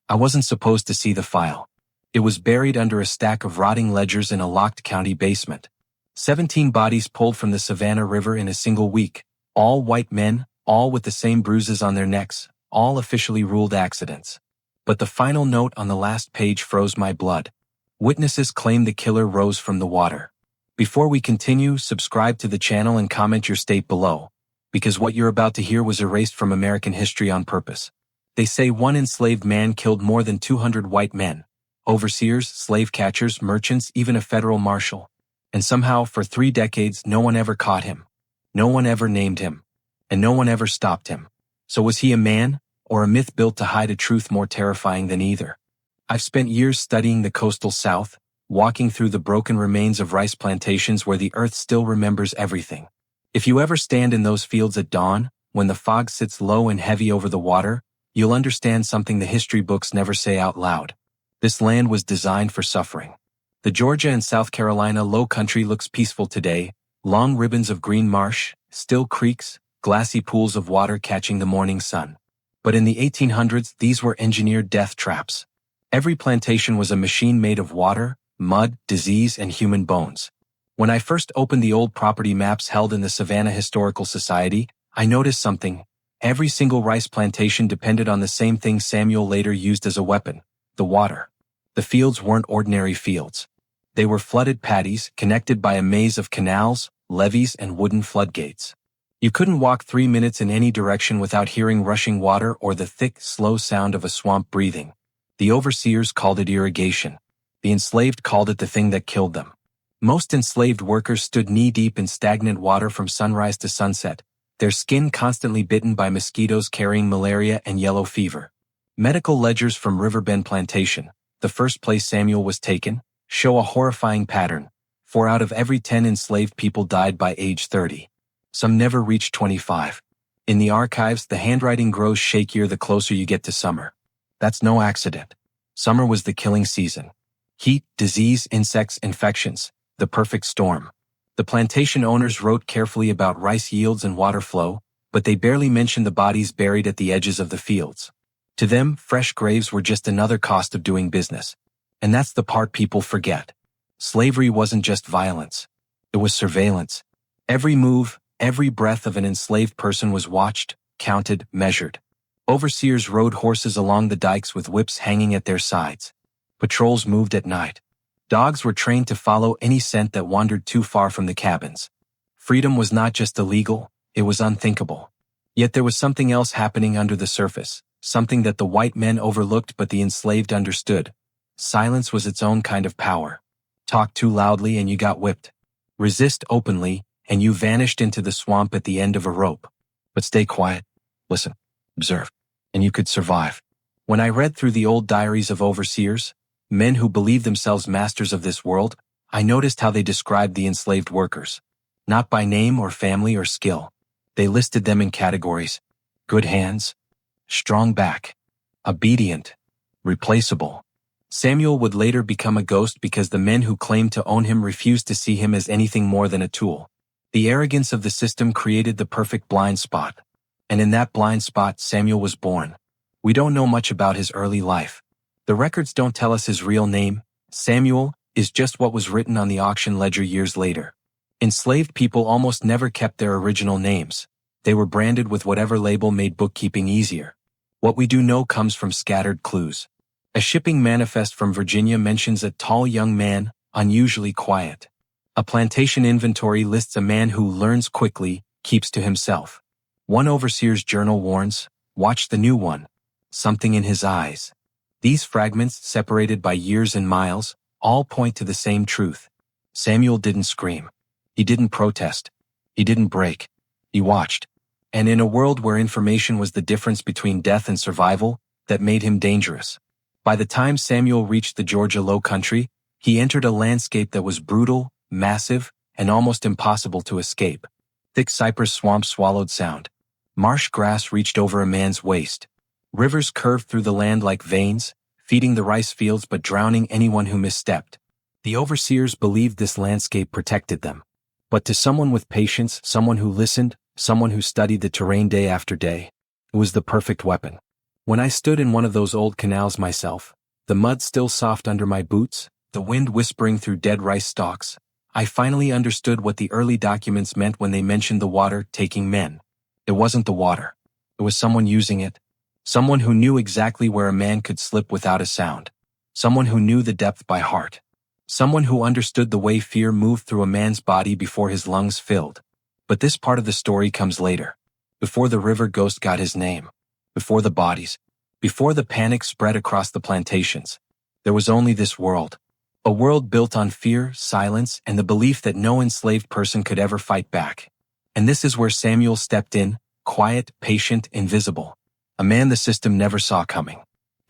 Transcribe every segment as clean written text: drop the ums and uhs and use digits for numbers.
I wasn't supposed to see the file. It was buried under a stack of rotting ledgers in a locked county basement. 17 bodies pulled from the Savannah River in a single week, all white men, all with the same bruises on their necks, all officially ruled accidents. But the final note on the last page froze my blood. Witnesses claim the killer rose from the water. Before we continue, subscribe to the channel and comment your state below, because what you're about to hear was erased from American history on purpose. They say one enslaved man killed more than 200 white men, overseers, slave catchers, merchants, even a federal marshal. And somehow, for 3 decades, no one ever caught him. No one ever named him. And no one ever stopped him. So was he a man, or a myth built to hide a truth more terrifying than either? I've spent years studying the coastal South, walking through the broken remains of rice plantations where the earth still remembers everything. If you ever stand in those fields at dawn, when the fog sits low and heavy over the water, you'll understand something the history books never say out loud. This land was designed for suffering. The Georgia and South Carolina low country looks peaceful today, long ribbons of green marsh, still creeks, glassy pools of water catching the morning sun. But in the 1800s, these were engineered death traps. Every plantation was a machine made of water, mud, disease, and human bones. When I first opened the old property maps held in the Savannah Historical Society, I noticed something. Every single rice plantation depended on the same thing Samuel later used as a weapon: the water. The fields weren't ordinary fields. They were flooded paddies connected by a maze of canals, levees, and wooden floodgates. You couldn't walk 3 minutes in any direction without hearing rushing water or the thick, slow sound of a swamp breathing. The overseers called it irrigation. The enslaved called it the thing that killed them. Most enslaved workers stood knee-deep in stagnant water from sunrise to sunset, their skin constantly bitten by mosquitoes carrying malaria and yellow fever. Medical ledgers from Riverbend Plantation, the first place Samuel was taken, show a horrifying pattern. 4 out of every 10 enslaved people died by age 30. Some never reached 25. In the archives, the handwriting grows shakier the closer you get to summer. That's no accident. Summer was the killing season. Heat, disease, insects, infections, the perfect storm. The plantation owners wrote carefully about rice yields and water flow, but they barely mentioned the bodies buried at the edges of the fields. To them, fresh graves were just another cost of doing business. And that's the part people forget. Slavery wasn't just violence. It was surveillance. Every move, every breath of an enslaved person was watched, counted, measured. Overseers rode horses along the dikes with whips hanging at their sides. Patrols moved at night. Dogs were trained to follow any scent that wandered too far from the cabins. Freedom was not just illegal, it was unthinkable. Yet there was something else happening under the surface, something that the white men overlooked but the enslaved understood. Silence was its own kind of power. Talk too loudly and you got whipped. Resist openly, and you vanished into the swamp at the end of a rope. But stay quiet, listen, observe, and you could survive. When I read through the old diaries of overseers, men who believed themselves masters of this world, I noticed how they described the enslaved workers. Not by name or family or skill. They listed them in categories: good hands, strong back, obedient, replaceable. Samuel would later become a ghost because the men who claimed to own him refused to see him as anything more than a tool. The arrogance of the system created the perfect blind spot. And in that blind spot, Samuel was born. We don't know much about his early life. The records don't tell us his real name. Samuel is just what was written on the auction ledger years later. Enslaved people almost never kept their original names. They were branded with whatever label made bookkeeping easier. What we do know comes from scattered clues. A shipping manifest from Virginia mentions a tall young man, unusually quiet. A plantation inventory lists a man who learns quickly, keeps to himself. One overseer's journal warns, watch the new one. Something in his eyes. These fragments, separated by years and miles, all point to the same truth. Samuel didn't scream. He didn't protest. He didn't break. He watched. And in a world where information was the difference between death and survival, that made him dangerous. By the time Samuel reached the Georgia Low Country, he entered a landscape that was brutal, massive, and almost impossible to escape. Thick cypress swamps swallowed sound. Marsh grass reached over a man's waist. Rivers curved through the land like veins, feeding the rice fields but drowning anyone who misstepped. The overseers believed this landscape protected them. But to someone with patience, someone who listened, someone who studied the terrain day after day, it was the perfect weapon. When I stood in one of those old canals myself, the mud still soft under my boots, the wind whispering through dead rice stalks, I finally understood what the early documents meant when they mentioned the water taking men. It wasn't the water. It was someone using it. Someone who knew exactly where a man could slip without a sound. Someone who knew the depth by heart. Someone who understood the way fear moved through a man's body before his lungs filled. But this part of the story comes later. Before the river ghost got his name. Before the bodies. Before the panic spread across the plantations. There was only this world. A world built on fear, silence, and the belief that no enslaved person could ever fight back. And this is where Samuel stepped in, quiet, patient, invisible. A man the system never saw coming.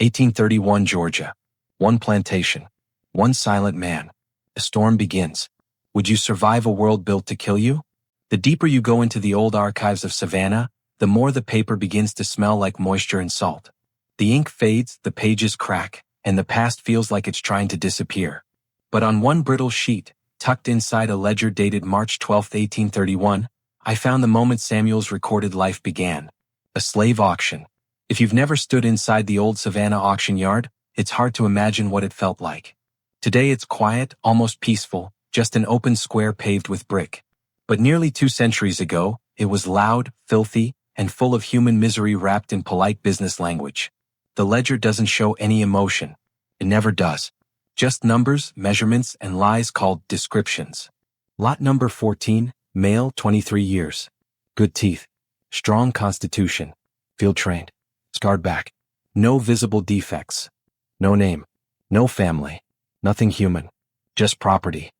1831 Georgia. One plantation. One silent man. A storm begins. Would you survive a world built to kill you? The deeper you go into the old archives of Savannah, the more the paper begins to smell like moisture and salt. The ink fades, the pages crack, and the past feels like it's trying to disappear. But on one brittle sheet, tucked inside a ledger dated March 12, 1831, I found the moment Samuel's recorded life began. A slave auction. If you've never stood inside the old Savannah auction yard, it's hard to imagine what it felt like. Today it's quiet, almost peaceful, just an open square paved with brick. But nearly 2 centuries ago, it was loud, filthy, and full of human misery wrapped in polite business language. The ledger doesn't show any emotion. It never does. Just numbers, measurements, and lies called descriptions. Lot number 14, male, 23 years. Good teeth. Strong constitution. Field trained. Scarred back. No visible defects. No name. No family. Nothing human. Just property.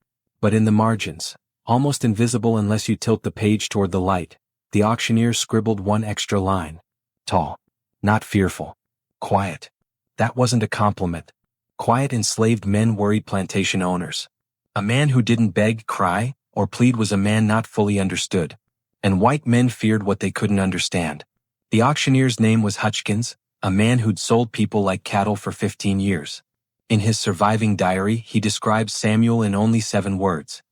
But in the margins, almost invisible unless you tilt the page toward the light, the auctioneer scribbled one extra line. Tall. Not fearful. Quiet. That wasn't a compliment. Quiet enslaved men worried plantation owners. A man who didn't beg, cry, or plead was a man not fully understood. And white men feared what they couldn't understand. The auctioneer's name was Hutchkins, a man who'd sold people like cattle for 15 years. In his surviving diary, he describes Samuel in only 7 words.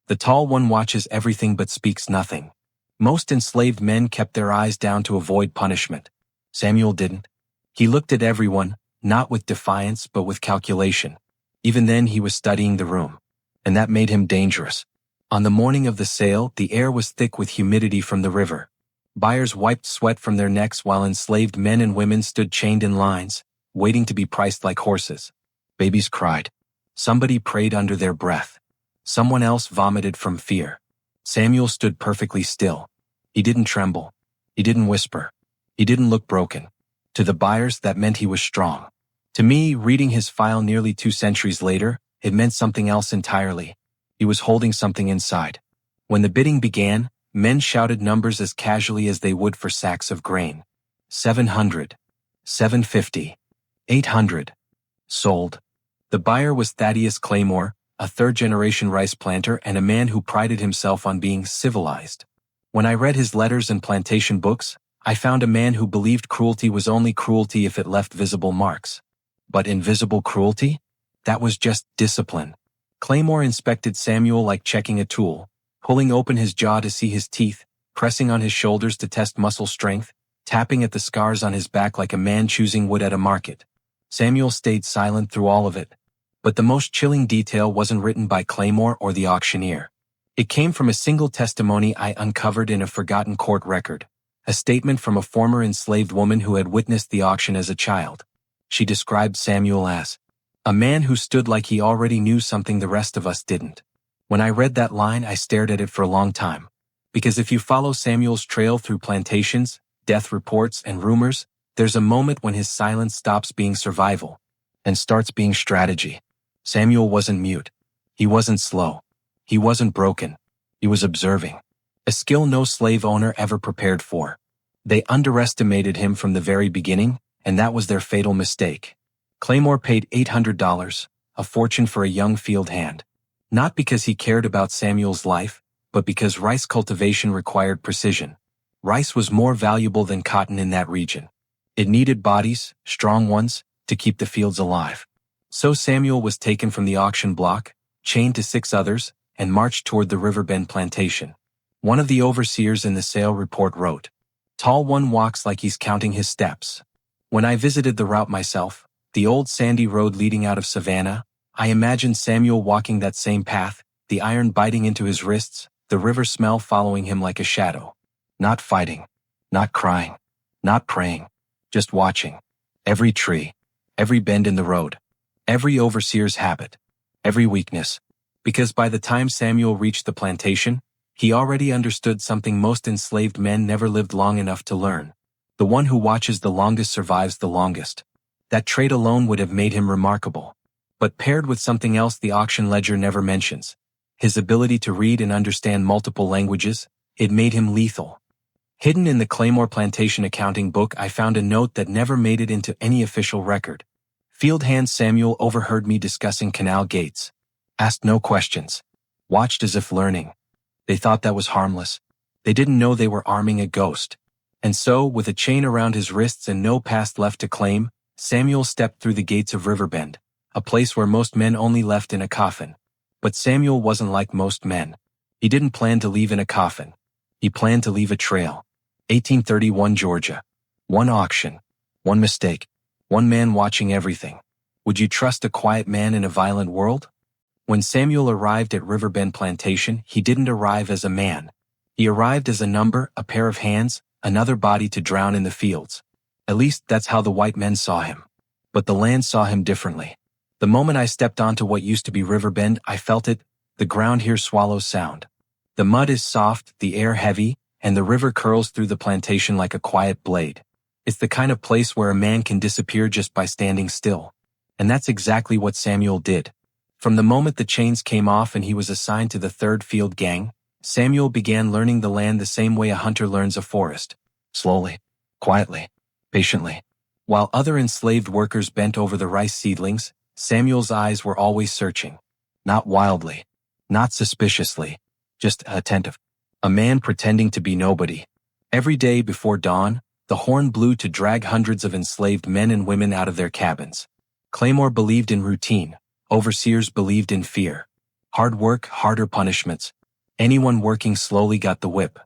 The tall one watches everything but speaks nothing. Most enslaved men kept their eyes down to avoid punishment. Samuel didn't. He looked at everyone, not with defiance but with calculation. Even then he was studying the room. And that made him dangerous. On the morning of the sale, the air was thick with humidity from the river. Buyers wiped sweat from their necks while enslaved men and women stood chained in lines, waiting to be priced like horses. Babies cried. Somebody prayed under their breath. Someone else vomited from fear. Samuel stood perfectly still. He didn't tremble. He didn't whisper. He didn't look broken. To the buyers, that meant he was strong. To me, reading his file nearly 2 centuries later, it meant something else entirely. He was holding something inside. When the bidding began, men shouted numbers as casually as they would for sacks of grain. 700. 750. 800. Sold. The buyer was Thaddeus Claymore, a 3rd-generation rice planter and a man who prided himself on being civilized. When I read his letters and plantation books, I found a man who believed cruelty was only cruelty if it left visible marks. But invisible cruelty? That was just discipline. Claymore inspected Samuel like checking a tool, pulling open his jaw to see his teeth, pressing on his shoulders to test muscle strength, tapping at the scars on his back like a man choosing wood at a market. Samuel stayed silent through all of it. But the most chilling detail wasn't written by Claymore or the auctioneer. It came from a single testimony I uncovered in a forgotten court record, a statement from a former enslaved woman who had witnessed the auction as a child. She described Samuel as a man who stood like he already knew something the rest of us didn't. When I read that line, I stared at it for a long time. Because if you follow Samuel's trail through plantations, death reports, and rumors, there's a moment when his silence stops being survival and starts being strategy. Samuel wasn't mute. He wasn't slow. He wasn't broken. He was observing. A skill no slave owner ever prepared for. They underestimated him from the very beginning, and that was their fatal mistake. Claymore paid $800, a fortune for a young field hand. Not because he cared about Samuel's life, but because rice cultivation required precision. Rice was more valuable than cotton in that region. It needed bodies, strong ones, to keep the fields alive. So Samuel was taken from the auction block, chained to 6 others, and marched toward the Riverbend plantation. One of the overseers in the sale report wrote, "Tall one walks like he's counting his steps. When I visited the route myself, the old sandy road leading out of Savannah, I imagined Samuel walking that same path, the iron biting into his wrists, the river smell following him like a shadow. Not fighting, not crying, not praying, just watching. Every tree, every bend in the road, every overseer's habit, every weakness. Because by the time Samuel reached the plantation, he already understood something most enslaved men never lived long enough to learn. The one who watches the longest survives the longest. That trait alone would have made him remarkable. But paired with something else the auction ledger never mentions, his ability to read and understand multiple languages, it made him lethal. Hidden in the Claymore Plantation accounting book, I found a note that never made it into any official record. Field hand Samuel overheard me discussing canal gates. Asked no questions. Watched as if learning. They thought that was harmless. They didn't know they were arming a ghost. And so, with a chain around his wrists and no past left to claim, Samuel stepped through the gates of Riverbend, a place where most men only left in a coffin. But Samuel wasn't like most men. He didn't plan to leave in a coffin. He planned to leave a trail. 1831 Georgia. One auction. One mistake. One man watching everything. Would you trust a quiet man in a violent world? When Samuel arrived at Riverbend Plantation, he didn't arrive as a man. He arrived as a number, a pair of hands, another body to drown in the fields. At least that's how the white men saw him. But the land saw him differently. The moment I stepped onto what used to be Riverbend, I felt it. The ground here swallows sound. The mud is soft, the air heavy, and the river curls through the plantation like a quiet blade. It's the kind of place where a man can disappear just by standing still. And that's exactly what Samuel did. From the moment the chains came off and he was assigned to the 3rd Field Gang, Samuel began learning the land the same way a hunter learns a forest. Slowly, quietly, patiently. While other enslaved workers bent over the rice seedlings, Samuel's eyes were always searching. Not wildly, not suspiciously, just attentive. A man pretending to be nobody. Every day before dawn, the horn blew to drag hundreds of enslaved men and women out of their cabins. Claymore believed in routine. Overseers believed in fear. Hard work, harder punishments. Anyone working slowly got the whip.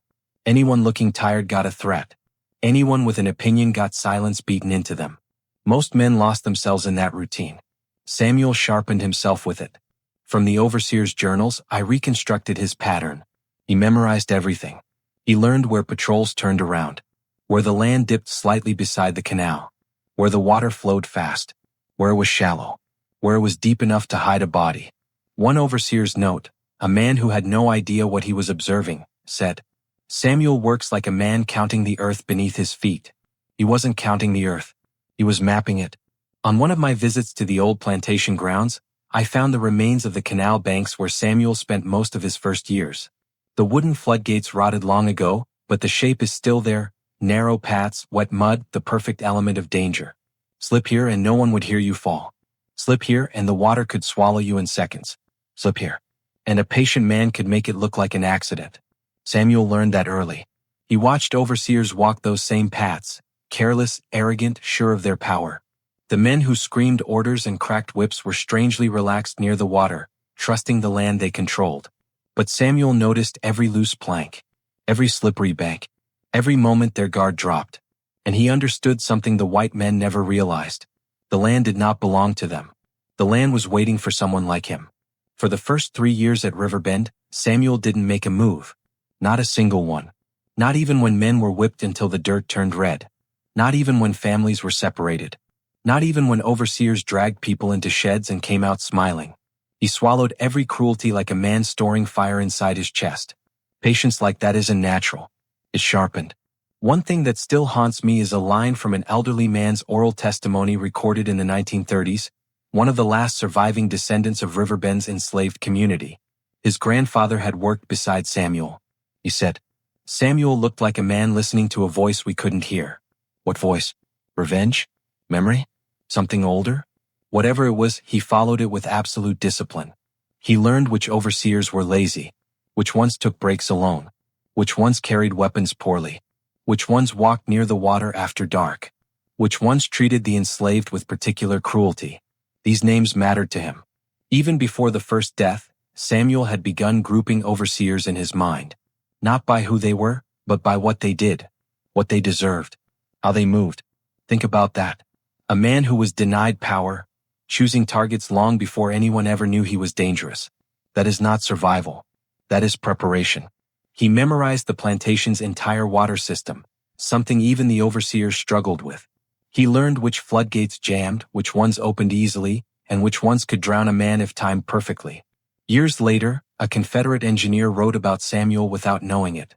Anyone looking tired got a threat. Anyone with an opinion got silence beaten into them. Most men lost themselves in that routine. Samuel sharpened himself with it. From the overseer's journals, I reconstructed his pattern. He memorized everything. He learned where patrols turned around, where the land dipped slightly beside the canal, where the water flowed fast, where it was shallow, where it was deep enough to hide a body. One overseer's note, a man who had no idea what he was observing, said, "Samuel works like a man counting the earth beneath his feet." He wasn't counting the earth. He was mapping it. On one of my visits to the old plantation grounds, I found the remains of the canal banks where Samuel spent most of his first years. The wooden floodgates rotted long ago, but the shape is still there. Narrow paths, wet mud, the perfect element of danger. Slip here and no one would hear you fall. Slip here and the water could swallow you in seconds. Slip here. And a patient man could make it look like an accident. Samuel learned that early. He watched overseers walk those same paths, careless, arrogant, sure of their power. The men who screamed orders and cracked whips were strangely relaxed near the water, trusting the land they controlled. But Samuel noticed every loose plank, every slippery bank, every moment their guard dropped. And he understood something the white men never realized. The land did not belong to them. The land was waiting for someone like him. For the first 3 years at Riverbend, Samuel didn't make a move. Not a single one. Not even when men were whipped until the dirt turned red. Not even when families were separated. Not even when overseers dragged people into sheds and came out smiling. He swallowed every cruelty like a man storing fire inside his chest. Patience like that isn't natural. It's sharpened. One thing that still haunts me is a line from an elderly man's oral testimony recorded in the 1930s, one of the last surviving descendants of Riverbend's enslaved community. His grandfather had worked beside Samuel. He said, "Samuel looked like a man listening to a voice we couldn't hear." What voice? Revenge? Memory? Something older? Whatever it was, he followed it with absolute discipline. He learned which overseers were lazy, which ones took breaks alone, which ones carried weapons poorly, which ones walked near the water after dark, which ones treated the enslaved with particular cruelty. These names mattered to him. Even before the first death, Samuel had begun grouping overseers in his mind, not by who they were, but by what they did, what they deserved, how they moved. Think about that. A man who was denied power, choosing targets long before anyone ever knew he was dangerous. That is not survival. That is preparation. He memorized the plantation's entire water system, something even the overseers struggled with. He learned which floodgates jammed, which ones opened easily, and which ones could drown a man if timed perfectly. Years later, a Confederate engineer wrote about Samuel without knowing it.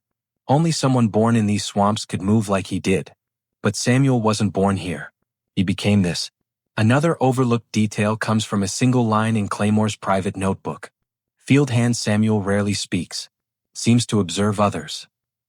Only someone born in these swamps could move like he did. But Samuel wasn't born here. He became this. Another overlooked detail comes from a single line in Claymore's private notebook. Field hand Samuel rarely speaks. Seems to observe others.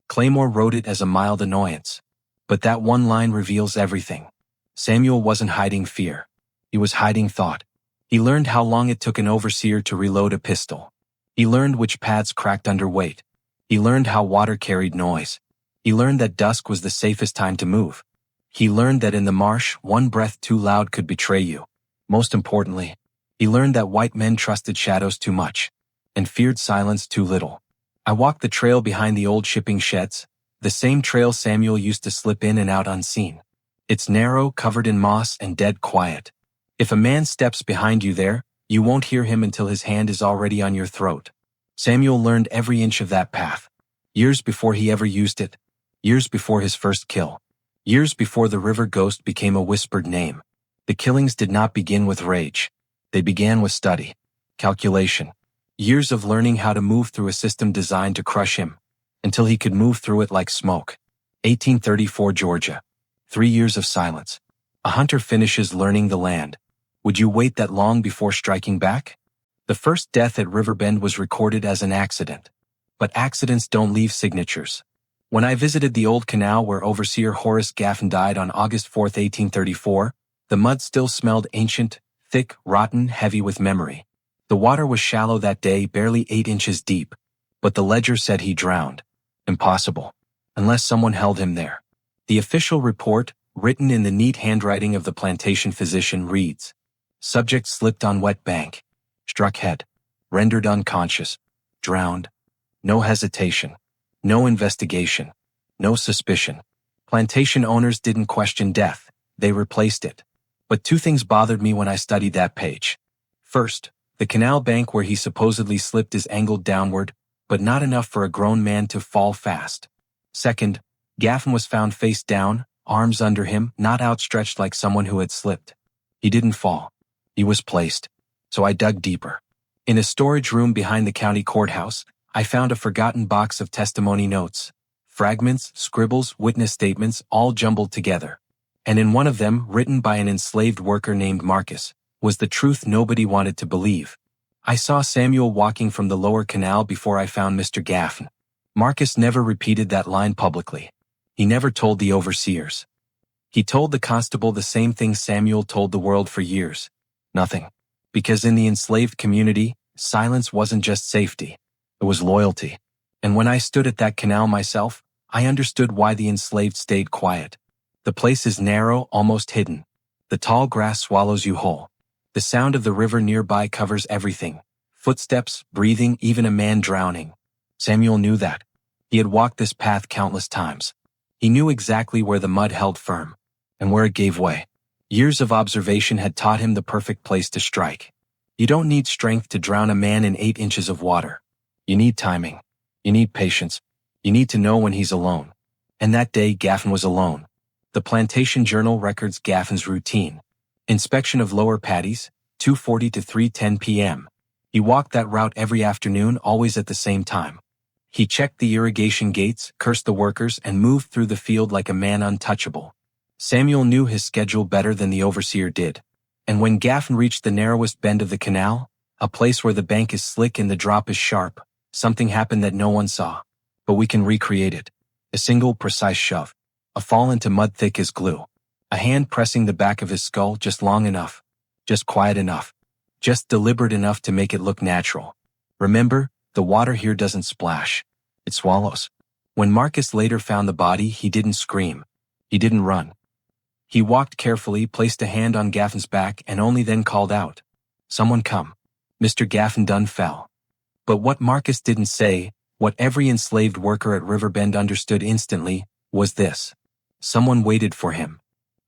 Claymore wrote it as a mild annoyance. But that one line reveals everything. Samuel wasn't hiding fear. He was hiding thought. He learned how long it took an overseer to reload a pistol. He learned which pads cracked under weight. He learned how water carried noise. He learned that dusk was the safest time to move. He learned that in the marsh, one breath too loud could betray you. Most importantly, he learned that white men trusted shadows too much and feared silence too little. I walked the trail behind the old shipping sheds, the same trail Samuel used to slip in and out unseen. It's narrow, covered in moss, and dead quiet. If a man steps behind you there, you won't hear him until his hand is already on your throat. Samuel learned every inch of that path. Years before he ever used it. Years before his first kill. Years before the river ghost became a whispered name. The killings did not begin with rage. They began with study. Calculation. Years of learning how to move through a system designed to crush him, until he could move through it like smoke. 1834 Georgia. 3 years of silence. A hunter finishes learning the land. Would you wait that long before striking back? The first death at Riverbend was recorded as an accident. But accidents don't leave signatures. When I visited the old canal where Overseer Horace Gaffin died on August 4, 1834, the mud still smelled ancient, thick, rotten, heavy with memory. The water was shallow that day, barely 8 inches deep, but the ledger said he drowned. Impossible. Unless someone held him there. The official report, written in the neat handwriting of the plantation physician, reads, "Subject slipped on wet bank. Struck head. Rendered unconscious. Drowned. No hesitation. No investigation. No suspicion." Plantation owners didn't question death. They replaced it. But 2 things bothered me when I studied that page. First, the canal bank where he supposedly slipped is angled downward, but not enough for a grown man to fall fast. Second, Gaffin was found face down, arms under him, not outstretched like someone who had slipped. He didn't fall. He was placed. So I dug deeper. In a storage room behind the county courthouse, I found a forgotten box of testimony notes. Fragments, scribbles, witness statements, all jumbled together. And in one of them, written by an enslaved worker named Marcus, was the truth nobody wanted to believe. I saw Samuel walking from the lower canal before I found Mr. Gaffin. Marcus never repeated that line publicly. He never told the overseers. He told the constable the same thing Samuel told the world for years. Nothing. Because in the enslaved community, silence wasn't just safety. It was loyalty. And when I stood at that canal myself, I understood why the enslaved stayed quiet. The place is narrow, almost hidden. The tall grass swallows you whole. The sound of the river nearby covers everything. Footsteps, breathing, even a man drowning. Samuel knew that. He had walked this path countless times. He knew exactly where the mud held firm, and where it gave way. Years of observation had taught him the perfect place to strike. You don't need strength to drown a man in 8 inches of water. You need timing. You need patience. You need to know when he's alone. And that day Gaffin was alone. The Plantation Journal records Gaffin's routine. Inspection of lower paddies, 2:40 to 3:10 p.m. He walked that route every afternoon, always at the same time. He checked the irrigation gates, cursed the workers, and moved through the field like a man untouchable. Samuel knew his schedule better than the overseer did. And when Gaffin reached the narrowest bend of the canal, a place where the bank is slick and the drop is sharp, something happened that no one saw. But we can recreate it. A single, precise shove. A fall into mud thick as glue. A hand pressing the back of his skull just long enough. Just quiet enough. Just deliberate enough to make it look natural. Remember, the water here doesn't splash. It swallows. When Marcus later found the body, he didn't scream. He didn't run. He walked carefully, placed a hand on Gaffin's back, and only then called out, "Someone come." Mr. Gaffin Dunn fell. But what Marcus didn't say, what every enslaved worker at Riverbend understood instantly, was this. Someone waited for him.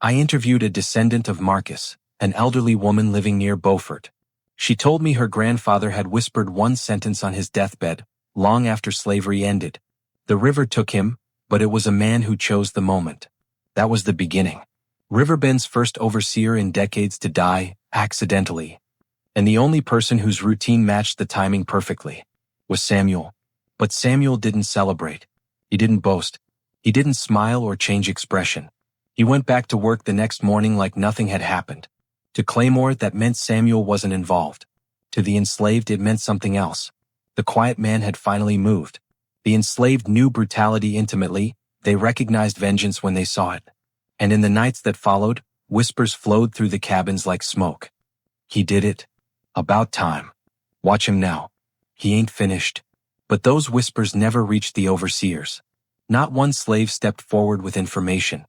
I interviewed a descendant of Marcus, an elderly woman living near Beaufort. She told me her grandfather had whispered one sentence on his deathbed, long after slavery ended. The river took him, but it was a man who chose the moment. That was the beginning. Riverbend's first overseer in decades to die, accidentally. And the only person whose routine matched the timing perfectly was Samuel. But Samuel didn't celebrate. He didn't boast. He didn't smile or change expression. He went back to work the next morning like nothing had happened. To Claymore, that meant Samuel wasn't involved. To the enslaved, it meant something else. The quiet man had finally moved. The enslaved knew brutality intimately. They recognized vengeance when they saw it. And in the nights that followed, whispers flowed through the cabins like smoke. He did it. About time. Watch him now. He ain't finished. But those whispers never reached the overseers. Not one slave stepped forward with information.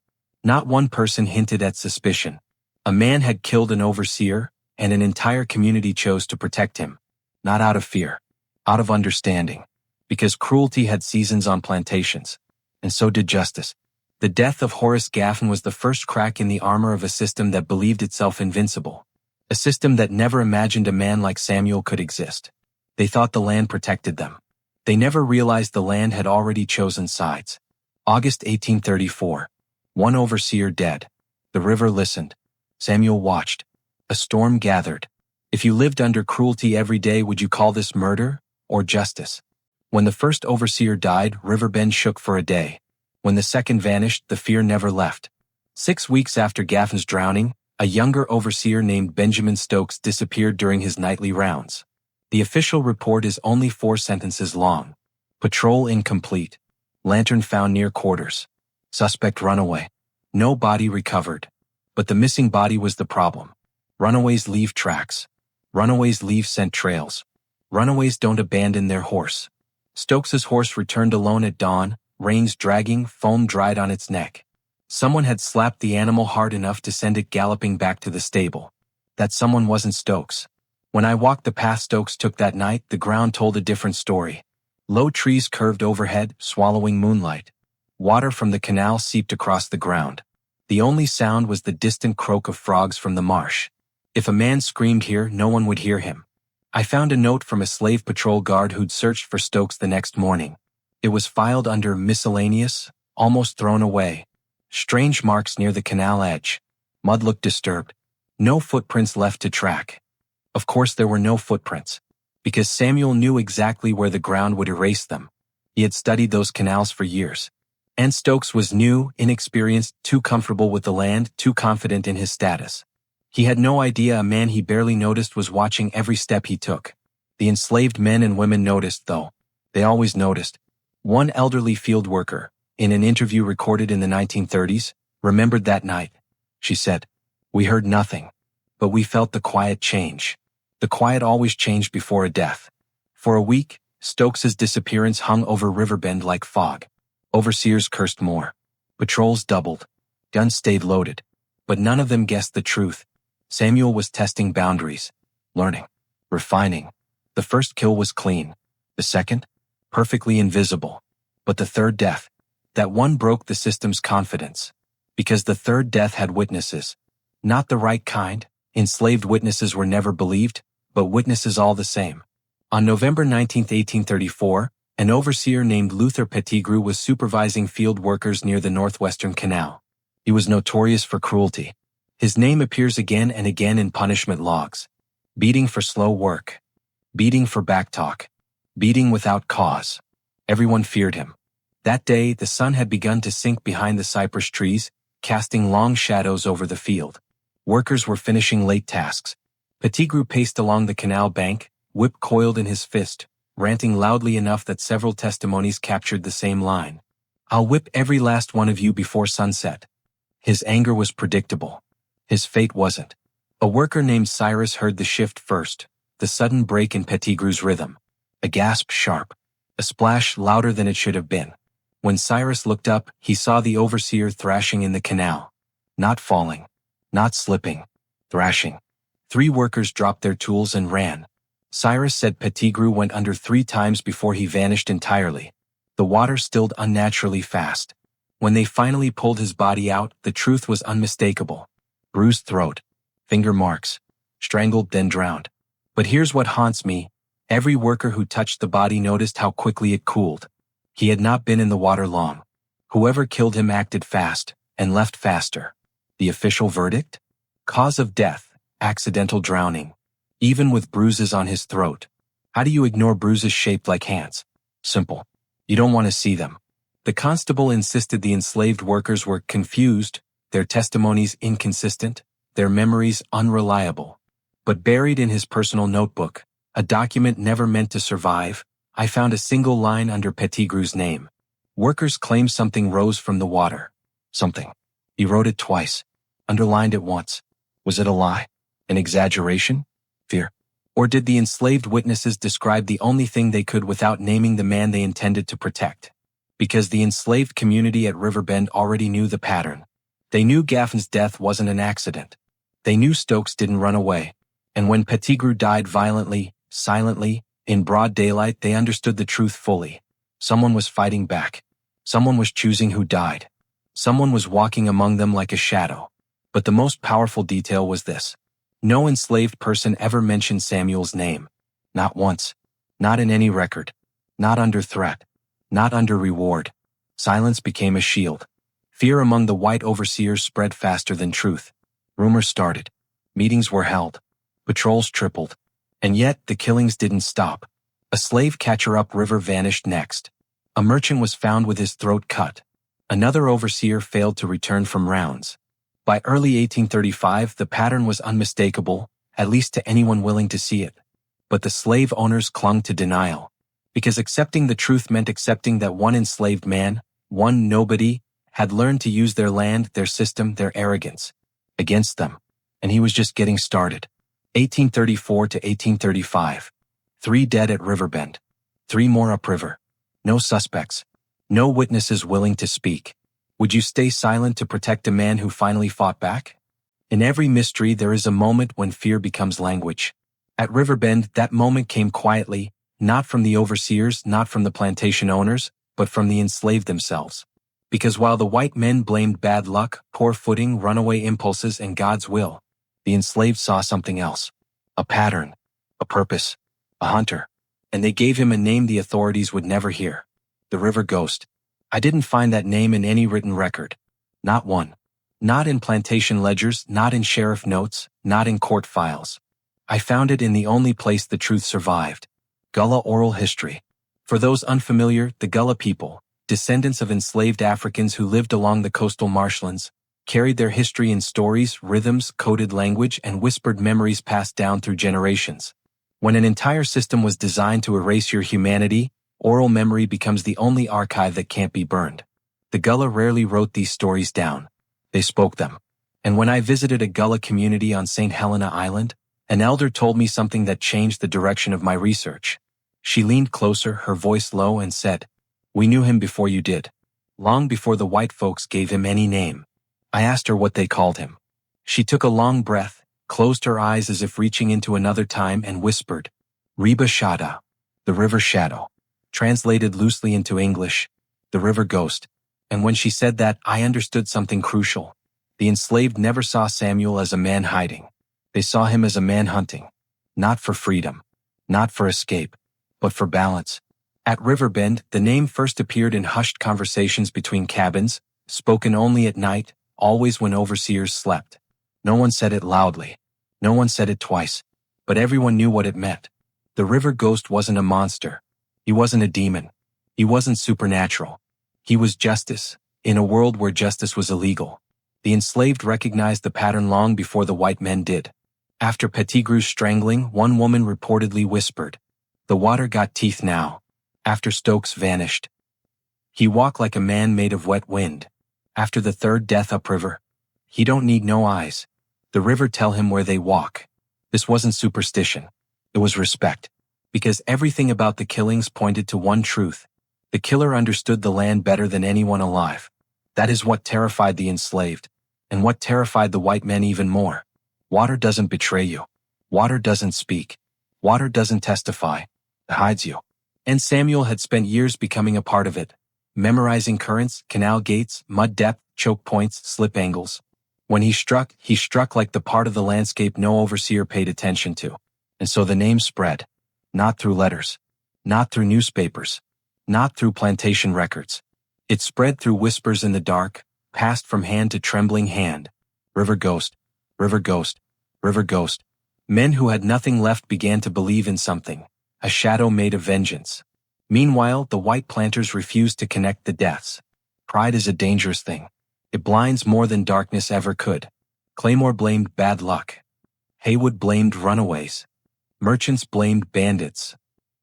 Not one person hinted at suspicion. A man had killed an overseer, and an entire community chose to protect him. Not out of fear. Out of understanding. Because cruelty had seasons on plantations. And so did justice. The death of Horace Gaffin was the first crack in the armor of a system that believed itself invincible. A system that never imagined a man like Samuel could exist. They thought the land protected them. They never realized the land had already chosen sides. August 1834. One overseer dead. The river listened. Samuel watched. A storm gathered. If you lived under cruelty every day, would you call this murder or justice? When the first overseer died, Riverbend shook for a day. When the second vanished, the fear never left. 6 weeks after Gaffin's drowning, a younger overseer named Benjamin Stokes disappeared during his nightly rounds. The official report is only 4 sentences long. Patrol incomplete. Lantern found near quarters. Suspect runaway. No body recovered. But the missing body was the problem. Runaways leave tracks. Runaways leave scent trails. Runaways don't abandon their horse. Stokes's horse returned alone at dawn, reins dragging, foam dried on its neck. Someone had slapped the animal hard enough to send it galloping back to the stable. That someone wasn't Stokes. When I walked the path Stokes took that night, the ground told a different story. Low trees curved overhead, swallowing moonlight. Water from the canal seeped across the ground. The only sound was the distant croak of frogs from the marsh. If a man screamed here, no one would hear him. I found a note from a slave patrol guard who'd searched for Stokes the next morning. It was filed under miscellaneous, almost thrown away. Strange marks near the canal edge. Mud looked disturbed. No footprints left to track. Of course there were no footprints, because Samuel knew exactly where the ground would erase them. He had studied those canals for years. And Stokes was new, inexperienced, too comfortable with the land, too confident in his status. He had no idea a man he barely noticed was watching every step he took. The enslaved men and women noticed, though. They always noticed. One elderly field worker, in an interview recorded in the 1930s, remembered that night. She said, "We heard nothing, but we felt the quiet change. The quiet always changed before a death." For a week, Stokes's disappearance hung over Riverbend like fog. Overseers cursed more. Patrols doubled. Guns stayed loaded. But none of them guessed the truth. Samuel was testing boundaries, learning, refining. The first kill was clean. The second, perfectly invisible. But the third death, that one broke the system's confidence. Because the third death had witnesses. Not the right kind. Enslaved witnesses were never believed, but witnesses all the same. On November 19, 1834, an overseer named Luther Pettigrew was supervising field workers near the Northwestern Canal. He was notorious for cruelty. His name appears again and again in punishment logs. Beating for slow work. Beating for backtalk. Beating without cause. Everyone feared him. That day, the sun had begun to sink behind the cypress trees, casting long shadows over the field. Workers were finishing late tasks. Pettigrew paced along the canal bank, whip coiled in his fist, ranting loudly enough that several testimonies captured the same line. "I'll whip every last one of you before sunset." His anger was predictable. His fate wasn't. A worker named Cyrus heard the shift first, the sudden break in Pettigrew's rhythm. A gasp sharp. A splash louder than it should have been. When Cyrus looked up, he saw the overseer thrashing in the canal. Not falling. Not slipping. Thrashing. 3 workers dropped their tools and ran. Cyrus said Pettigrew went under 3 times before he vanished entirely. The water stilled unnaturally fast. When they finally pulled his body out, the truth was unmistakable. Bruised throat, finger marks, strangled then drowned. But here's what haunts me. Every worker who touched the body noticed how quickly it cooled. He had not been in the water long. Whoever killed him acted fast, and left faster. The official verdict? Cause of death, accidental drowning. Even with bruises on his throat. How do you ignore bruises shaped like hands? Simple. You don't want to see them. The constable insisted the enslaved workers were confused, their testimonies inconsistent, their memories unreliable. But buried in his personal notebook, a document never meant to survive, I found a single line under Pettigrew's name. Workers claim something rose from the water. Something. He wrote it twice. Underlined it once. Was it a lie? An exaggeration? Fear? Or did the enslaved witnesses describe the only thing they could without naming the man they intended to protect? Because the enslaved community at Riverbend already knew the pattern. They knew Gaffin's death wasn't an accident. They knew Stokes didn't run away. And when Pettigrew died violently, silently, in broad daylight, they understood the truth fully. Someone was fighting back. Someone was choosing who died. Someone was walking among them like a shadow. But the most powerful detail was this. No enslaved person ever mentioned Samuel's name. Not once. Not in any record. Not under threat. Not under reward. Silence became a shield. Fear among the white overseers spread faster than truth. Rumors started. Meetings were held. Patrols tripled. And yet, the killings didn't stop. A slave catcher upriver vanished next. A merchant was found with his throat cut. Another overseer failed to return from rounds. By early 1835, the pattern was unmistakable, at least to anyone willing to see it. But the slave owners clung to denial. Because accepting the truth meant accepting that one enslaved man, one nobody, had learned to use their land, their system, their arrogance against them. And he was just getting started. 1834 to 1835. 3 dead at Riverbend. 3 more upriver. No suspects. No witnesses willing to speak. Would you stay silent to protect a man who finally fought back? In every mystery there is a moment when fear becomes language. At Riverbend, that moment came quietly, not from the overseers, not from the plantation owners, but from the enslaved themselves. Because while the white men blamed bad luck, poor footing, runaway impulses, and God's will, the enslaved saw something else. A pattern, a purpose, a hunter. And they gave him a name the authorities would never hear. The River Ghost. I didn't find that name in any written record. Not one. Not in plantation ledgers, not in sheriff notes, not in court files. I found it in the only place the truth survived. Gullah oral history. For those unfamiliar, the Gullah people, descendants of enslaved Africans who lived along the coastal marshlands, carried their history in stories, rhythms, coded language, and whispered memories passed down through generations. When an entire system was designed to erase your humanity, oral memory becomes the only archive that can't be burned. The Gullah rarely wrote these stories down. They spoke them. And when I visited a Gullah community on St. Helena Island, an elder told me something that changed the direction of my research. She leaned closer, her voice low, and said, "We knew him before you did. Long before the white folks gave him any name." I asked her what they called him. She took a long breath, closed her eyes as if reaching into another time, and whispered, "Reba Shada," the river shadow. Translated loosely into English, the river ghost. And when she said that, I understood something crucial. The enslaved never saw Samuel as a man hiding. They saw him as a man hunting. Not for freedom. Not for escape. But for balance. At Riverbend, the name first appeared in hushed conversations between cabins, spoken only at night, always when overseers slept. No one said it loudly. No one said it twice. But everyone knew what it meant. The river ghost wasn't a monster. He wasn't a demon. He wasn't supernatural. He was justice, in a world where justice was illegal. The enslaved recognized the pattern long before the white men did. After Pettigrew's strangling, one woman reportedly whispered, "The water got teeth now." After Stokes vanished, "He walked like a man made of wet wind." After the 3rd death upriver, "He don't need no eyes. The river tell him where they walk." This wasn't superstition. It was respect. Because everything about the killings pointed to one truth. The killer understood the land better than anyone alive. That is what terrified the enslaved. And what terrified the white men even more. Water doesn't betray you. Water doesn't speak. Water doesn't testify. It hides you. And Samuel had spent years becoming a part of it. memorizing currents, canal gates, mud depth, choke points, slip angles. When he struck like the part of the landscape no overseer paid attention to. And so the name spread. Not through letters. Not through newspapers. Not through plantation records. It spread through whispers in the dark, passed from hand to trembling hand. River ghost. River ghost. River ghost. Men who had nothing left began to believe in something. A shadow made of vengeance. Meanwhile, the white planters refused to connect the deaths. Pride is a dangerous thing. It blinds more than darkness ever could. Claymore blamed bad luck. Haywood blamed runaways. Merchants blamed bandits.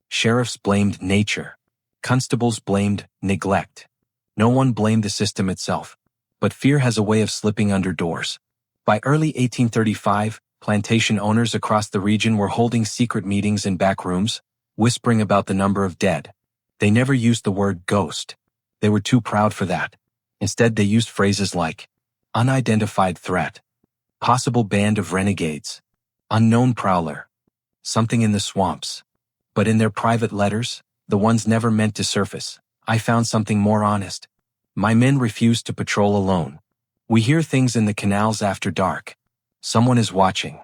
Sheriffs blamed nature. Constables blamed neglect. No one blamed the system itself. But fear has a way of slipping under doors. By early 1835, plantation owners across the region were holding secret meetings in back rooms, whispering about the number of dead. They never used the word ghost. They were too proud for that. Instead, they used phrases like unidentified threat, possible band of renegades, unknown prowler, something in the swamps. But in their private letters, the ones never meant to surface, I found something more honest. My men refuse to patrol alone. We hear things in the canals after dark. Someone is watching.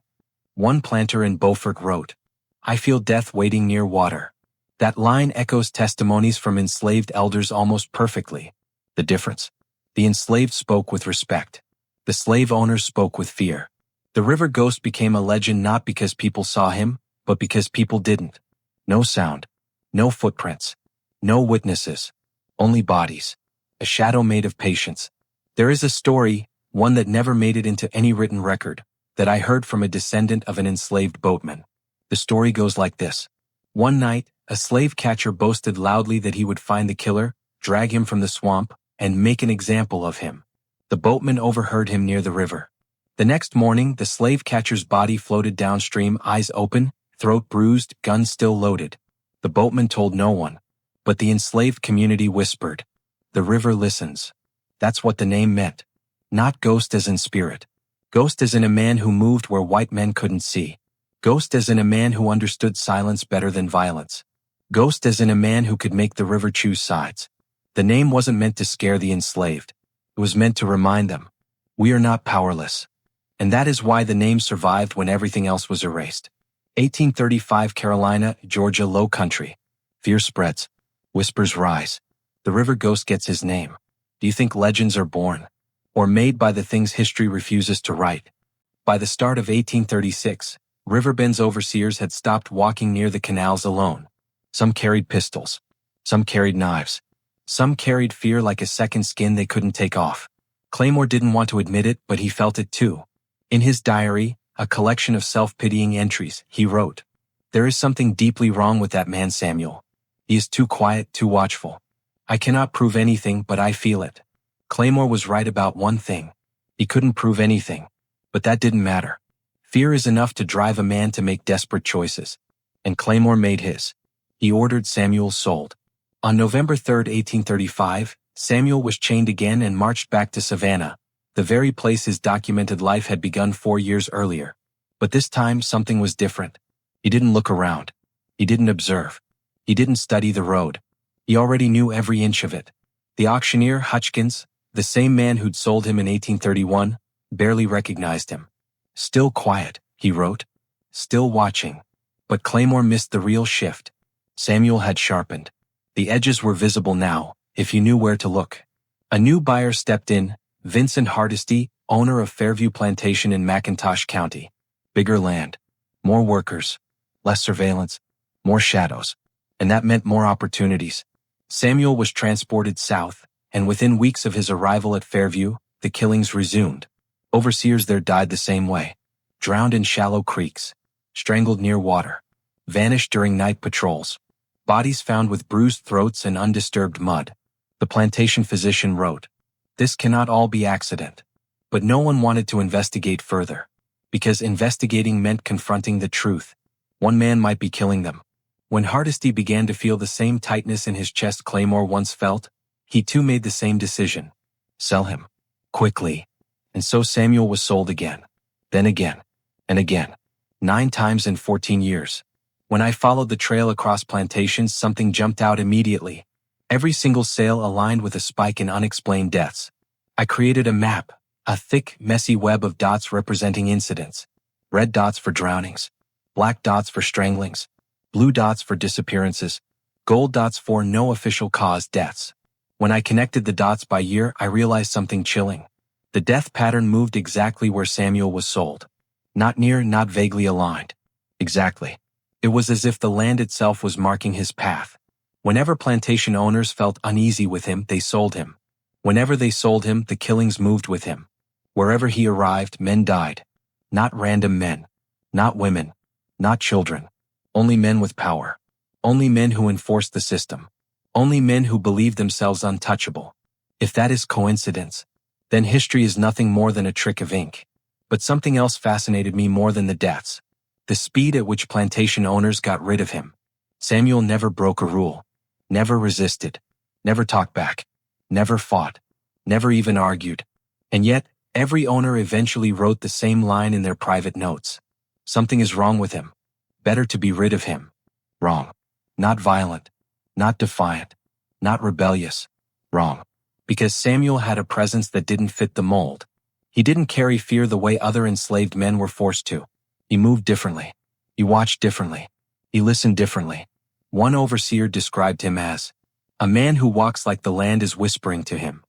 One planter in Beaufort wrote, I feel death waiting near water. That line echoes testimonies from enslaved elders almost perfectly. The difference? The enslaved spoke with respect. The slave owners spoke with fear. The river ghost became a legend not because people saw him, but because people didn't. No sound. No footprints. No witnesses. Only bodies. A shadow made of patience. There is a story, one that never made it into any written record, that I heard from a descendant of an enslaved boatman. The story goes like this. One night, a slave catcher boasted loudly that he would find the killer, drag him from the swamp, and make an example of him. The boatman overheard him near the river. The next morning, the slave catcher's body floated downstream, eyes open, throat bruised, gun still loaded. The boatman told no one. But the enslaved community whispered. The river listens. That's what the name meant. Not ghost as in spirit. Ghost as in a man who moved where white men couldn't see. Ghost as in a man who understood silence better than violence. Ghost as in a man who could make the river choose sides. The name wasn't meant to scare the enslaved. It was meant to remind them. We are not powerless. And that is why the name survived when everything else was erased. 1835 Carolina, Georgia Low Country. Fear spreads. Whispers rise. The river ghost gets his name. Do you think legends are born? Or made by the things history refuses to write? By the start of 1836, Riverbend's overseers had stopped walking near the canals alone. Some carried pistols. Some carried knives. Some carried fear like a second skin they couldn't take off. Claymore didn't want to admit it, but he felt it too. In his diary, a collection of self-pitying entries, he wrote, There is something deeply wrong with that man Samuel. He is too quiet, too watchful. I cannot prove anything, but I feel it. Claymore was right about one thing. He couldn't prove anything. But that didn't matter. Fear is enough to drive a man to make desperate choices. And Claymore made his. He ordered Samuel sold. On November 3, 1835, Samuel was chained again and marched back to Savannah, the very place his documented life had begun 4 years earlier. But this time something was different. He didn't look around. He didn't observe. He didn't study the road. He already knew every inch of it. The auctioneer, Hutchkins, the same man who'd sold him in 1831, barely recognized him. Still quiet, he wrote. Still watching. But Claymore missed the real shift. Samuel had sharpened. The edges were visible now, if you knew where to look. A new buyer stepped in, Vincent Hardesty, owner of Fairview Plantation in McIntosh County. Bigger land. More workers. Less surveillance. More shadows. And that meant more opportunities. Samuel was transported south, and within weeks of his arrival at Fairview, the killings resumed. Overseers there died the same way. Drowned in shallow creeks. Strangled near water. Vanished during night patrols. Bodies found with bruised throats and undisturbed mud. The plantation physician wrote, This cannot all be accident. But no one wanted to investigate further. Because investigating meant confronting the truth. One man might be killing them. When Hardesty began to feel the same tightness in his chest Claymore once felt, he too made the same decision. Sell him. Quickly. And so Samuel was sold again. Then again. And again. 9 times in 14 years. When I followed the trail across plantations, something jumped out immediately. Every single sale aligned with a spike in unexplained deaths. I created a map, a thick, messy web of dots representing incidents. Red dots for drownings, black dots for stranglings, blue dots for disappearances, gold dots for no official cause deaths. When I connected the dots by year, I realized something chilling. The death pattern moved exactly where Samuel was sold. Not near, not vaguely aligned. Exactly. It was as if the land itself was marking his path. Whenever plantation owners felt uneasy with him, they sold him. Whenever they sold him, the killings moved with him. Wherever he arrived, men died. Not random men. Not women. Not children. Only men with power. Only men who enforced the system. Only men who believed themselves untouchable. If that is coincidence, then history is nothing more than a trick of ink. But something else fascinated me more than the deaths. The speed at which plantation owners got rid of him. Samuel never broke a rule. Never resisted. Never talked back. Never fought. Never even argued. And yet, every owner eventually wrote the same line in their private notes. Something is wrong with him. Better to be rid of him. Wrong. Not violent. Not defiant. Not rebellious. Wrong. Because Samuel had a presence that didn't fit the mold. He didn't carry fear the way other enslaved men were forced to. He moved differently. He watched differently. He listened differently. One overseer described him as a man who walks like the land is whispering to him.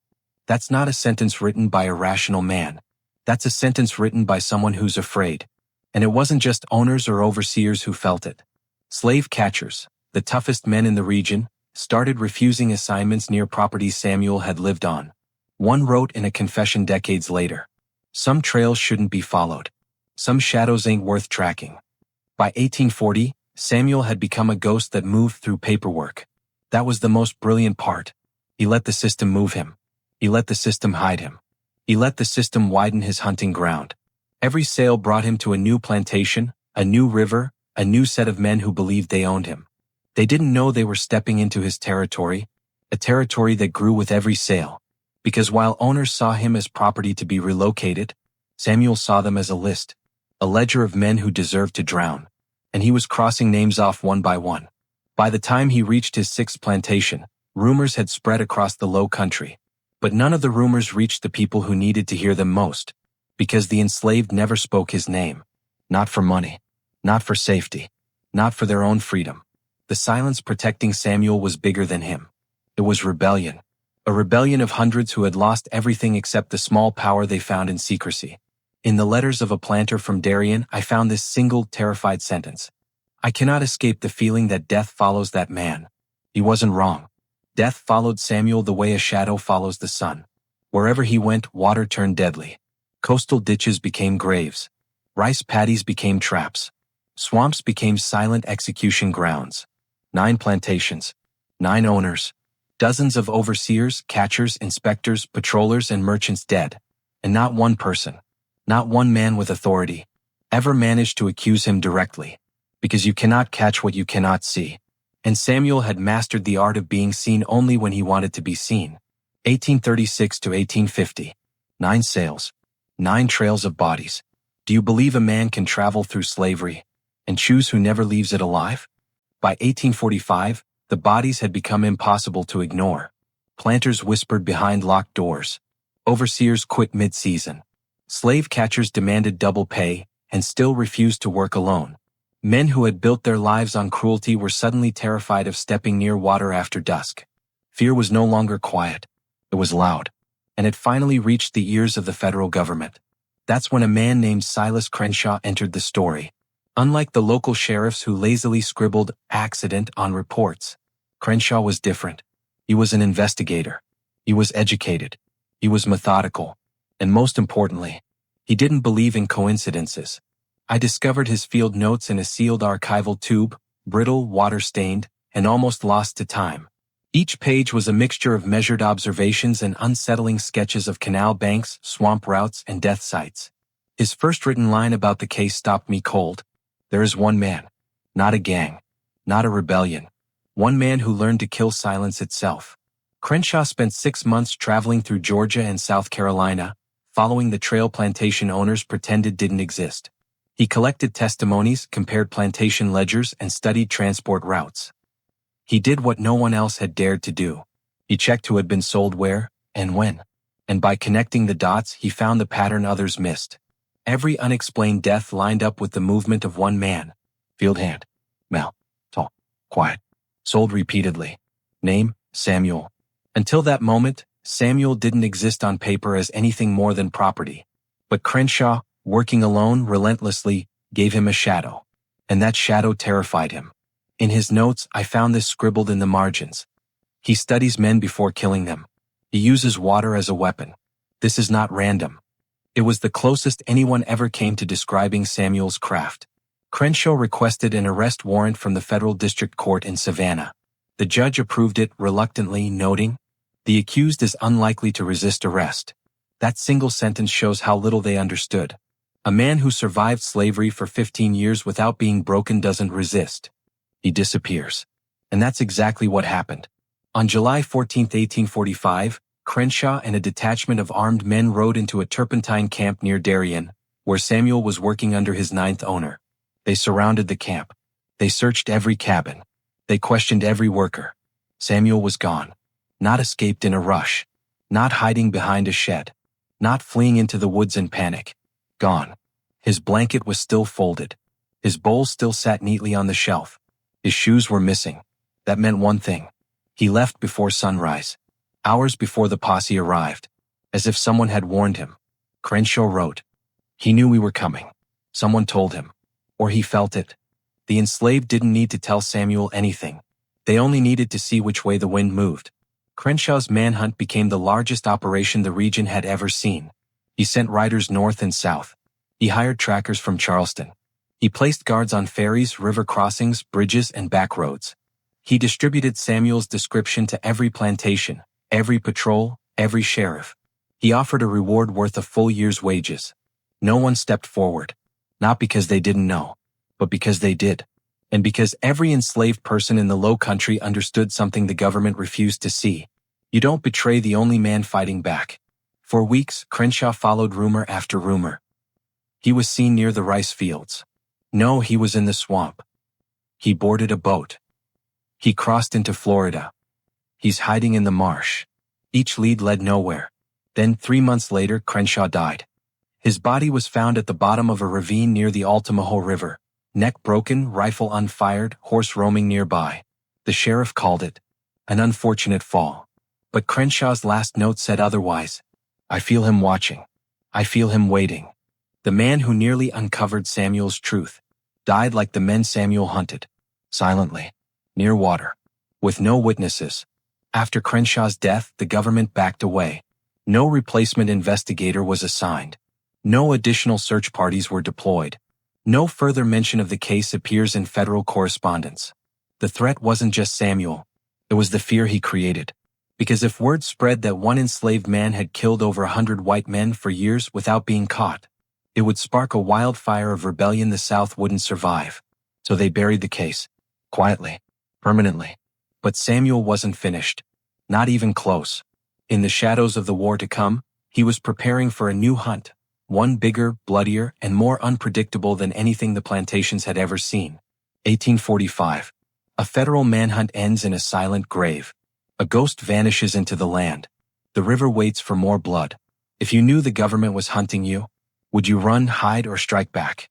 That's not a sentence written by a rational man. That's a sentence written by someone who's afraid. And it wasn't just owners or overseers who felt it. Slave catchers, the toughest men in the region, started refusing assignments near properties Samuel had lived on. One wrote in a confession decades later, "Some trails shouldn't be followed. Some shadows ain't worth tracking." By 1840, Samuel had become a ghost that moved through paperwork. That was the most brilliant part. He let the system move him. He let the system hide him. He let the system widen his hunting ground. Every sale brought him to a new plantation, a new river, a new set of men who believed they owned him. They didn't know they were stepping into his territory, a territory that grew with every sale. Because while owners saw him as property to be relocated, Samuel saw them as a list, a ledger of men who deserved to drown. And he was crossing names off one by one. By the time he reached his sixth plantation, rumors had spread across the low country. But none of the rumors reached the people who needed to hear them most. Because the enslaved never spoke his name. Not for money. Not for safety. Not for their own freedom. The silence protecting Samuel was bigger than him. It was rebellion. A rebellion of hundreds who had lost everything except the small power they found in secrecy. In the letters of a planter from Darien, I found this single, terrified sentence. "I cannot escape the feeling that death follows that man." He wasn't wrong. Death followed Samuel the way a shadow follows the sun. Wherever he went, water turned deadly. Coastal ditches became graves. Rice paddies became traps. Swamps became silent execution grounds. 9 plantations. 9 owners. Dozens of overseers, catchers, inspectors, patrollers, and merchants dead. And not one person, not one man with authority, ever managed to accuse him directly. Because you cannot catch what you cannot see. And Samuel had mastered the art of being seen only when he wanted to be seen. 1836 to 1850. 9 sales. 9 trails of bodies. Do you believe a man can travel through slavery and choose who never leaves it alive? By 1845, the bodies had become impossible to ignore. Planters whispered behind locked doors. Overseers quit mid-season. Slave catchers demanded double pay and still refused to work alone. Men who had built their lives on cruelty were suddenly terrified of stepping near water after dusk. Fear was no longer quiet. It was loud. And it finally reached the ears of the federal government. That's when a man named Silas Crenshaw entered the story. Unlike the local sheriffs who lazily scribbled "accident" on reports, Crenshaw was different. He was an investigator. He was educated. He was methodical. And most importantly, he didn't believe in coincidences. I discovered his field notes in a sealed archival tube, brittle, water-stained, and almost lost to time. Each page was a mixture of measured observations and unsettling sketches of canal banks, swamp routes, and death sites. His first written line about the case stopped me cold. There is one man, not a gang, not a rebellion, one man who learned to kill silence itself. Crenshaw spent 6 months traveling through Georgia and South Carolina, following the trail plantation owners pretended didn't exist. He collected testimonies, compared plantation ledgers, and studied transport routes. He did what no one else had dared to do. He checked who had been sold where, and when. And by connecting the dots, he found the pattern others missed. Every unexplained death lined up with the movement of one man. Field hand. Male. Tall. Quiet. Sold repeatedly. Name, Samuel. Until that moment, Samuel didn't exist on paper as anything more than property. But Crenshaw, working alone relentlessly, gave him a shadow. And that shadow terrified him. In his notes, I found this scribbled in the margins. He studies men before killing them. He uses water as a weapon. This is not random. It was the closest anyone ever came to describing Samuel's craft. Crenshaw requested an arrest warrant from the Federal District Court in Savannah. The judge approved it reluctantly, noting, "The accused is unlikely to resist arrest." That single sentence shows how little they understood. A man who survived slavery for 15 years without being broken doesn't resist. He disappears. And that's exactly what happened. On July 14, 1845, Crenshaw and a detachment of armed men rode into a turpentine camp near Darien, where Samuel was working under his ninth owner. They surrounded the camp. They searched every cabin. They questioned every worker. Samuel was gone. Not escaped in a rush. Not hiding behind a shed. Not fleeing into the woods in panic. Gone. His blanket was still folded. His bowl still sat neatly on the shelf. His shoes were missing. That meant one thing. He left before sunrise. Hours before the posse arrived. As if someone had warned him. Crenshaw wrote. He knew we were coming. Someone told him. Or he felt it. The enslaved didn't need to tell Samuel anything. They only needed to see which way the wind moved. Crenshaw's manhunt became the largest operation the region had ever seen. He sent riders north and south. He hired trackers from Charleston. He placed guards on ferries, river crossings, bridges, and back roads. He distributed Samuel's description to every plantation, every patrol, every sheriff. He offered a reward worth a full year's wages. No one stepped forward. Not because they didn't know, but because they did. And because every enslaved person in the Low Country understood something the government refused to see. You don't betray the only man fighting back. For weeks, Crenshaw followed rumor after rumor. He was seen near the rice fields. No, he was in the swamp. He boarded a boat. He crossed into Florida. He's hiding in the marsh. Each lead led nowhere. Then 3 months later, Crenshaw died. His body was found at the bottom of a ravine near the Altamaha River. Neck broken, rifle unfired, horse roaming nearby. The sheriff called it an unfortunate fall. But Crenshaw's last note said otherwise. I feel him watching. I feel him waiting. The man who nearly uncovered Samuel's truth died like the men Samuel hunted. Silently. Near water. With no witnesses. After Crenshaw's death, the government backed away. No replacement investigator was assigned. No additional search parties were deployed. No further mention of the case appears in federal correspondence. The threat wasn't just Samuel. It was the fear he created. Because if word spread that one enslaved man had killed over 100 white men for years without being caught, it would spark a wildfire of rebellion the South wouldn't survive. So they buried the case. Quietly. Permanently. But Samuel wasn't finished. Not even close. In the shadows of the war to come, he was preparing for a new hunt. One bigger, bloodier, and more unpredictable than anything the plantations had ever seen. 1845. A federal manhunt ends in a silent grave. A ghost vanishes into the land. The river waits for more blood. If you knew the government was hunting you, would you run, hide, or strike back?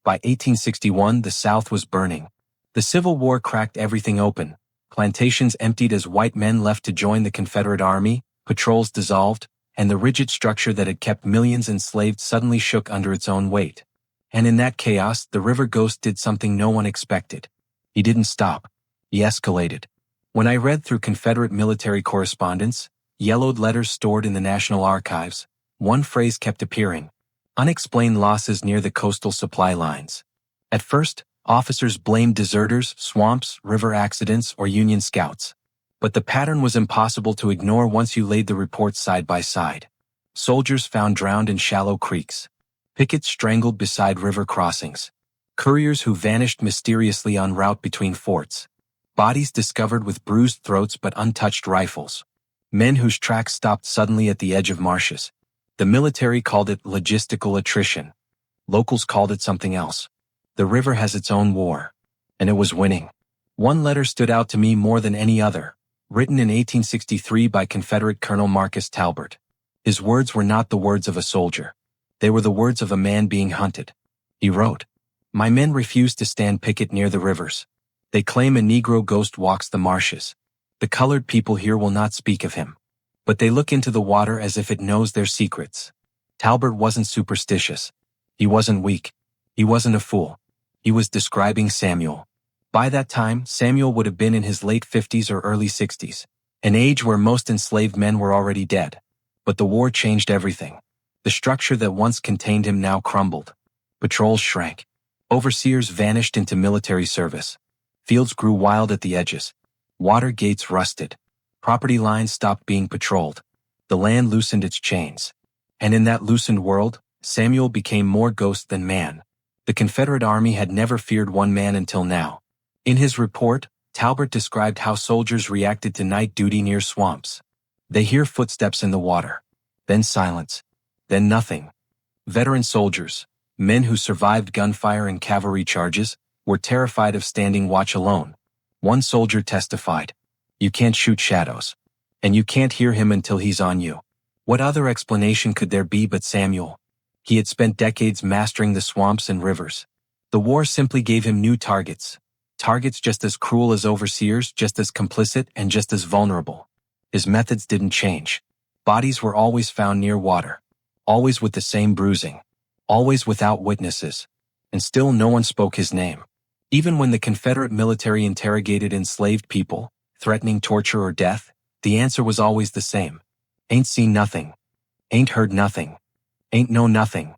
By 1861, the South was burning. The Civil War cracked everything open. Plantations emptied as white men left to join the Confederate Army, patrols dissolved, and the rigid structure that had kept millions enslaved suddenly shook under its own weight. And in that chaos, the river ghost did something no one expected. He didn't stop. He escalated. When I read through Confederate military correspondence, yellowed letters stored in the National Archives, one phrase kept appearing. Unexplained losses near the coastal supply lines. At first, officers blamed deserters, swamps, river accidents, or Union scouts. But the pattern was impossible to ignore once you laid the reports side by side. Soldiers found drowned in shallow creeks. Pickets strangled beside river crossings. Couriers who vanished mysteriously en route between forts. Bodies discovered with bruised throats but untouched rifles. Men whose tracks stopped suddenly at the edge of marshes. The military called it logistical attrition. Locals called it something else. The river has its own war. And it was winning. One letter stood out to me more than any other. written in 1863 by Confederate Colonel Marcus Talbot. His words were not the words of a soldier. They were the words of a man being hunted. He wrote, "My men refuse to stand picket near the rivers. They claim a Negro ghost walks the marshes. The colored people here will not speak of him. But they look into the water as if it knows their secrets." Talbot wasn't superstitious. He wasn't weak. He wasn't a fool. He was describing Samuel. By that time, Samuel would have been in his late 50s or early 60s, an age where most enslaved men were already dead. But the war changed everything. The structure that once contained him now crumbled. Patrols shrank. Overseers vanished into military service. Fields grew wild at the edges. Water gates rusted. Property lines stopped being patrolled. The land loosened its chains. And in that loosened world, Samuel became more ghost than man. The Confederate Army had never feared one man until now. In his report, Talbot described how soldiers reacted to night duty near swamps. They hear footsteps in the water. Then silence. Then nothing. Veteran soldiers, men who survived gunfire and cavalry charges, were terrified of standing watch alone. One soldier testified, "You can't shoot shadows. And you can't hear him until he's on you." What other explanation could there be but Samuel? He had spent decades mastering the swamps and rivers. The war simply gave him new targets. Targets just as cruel as overseers, just as complicit, and just as vulnerable. His methods didn't change. Bodies were always found near water. Always with the same bruising. Always without witnesses. And still no one spoke his name. Even when the Confederate military interrogated enslaved people, threatening torture or death, the answer was always the same. Ain't seen nothing. Ain't heard nothing. Ain't know nothing.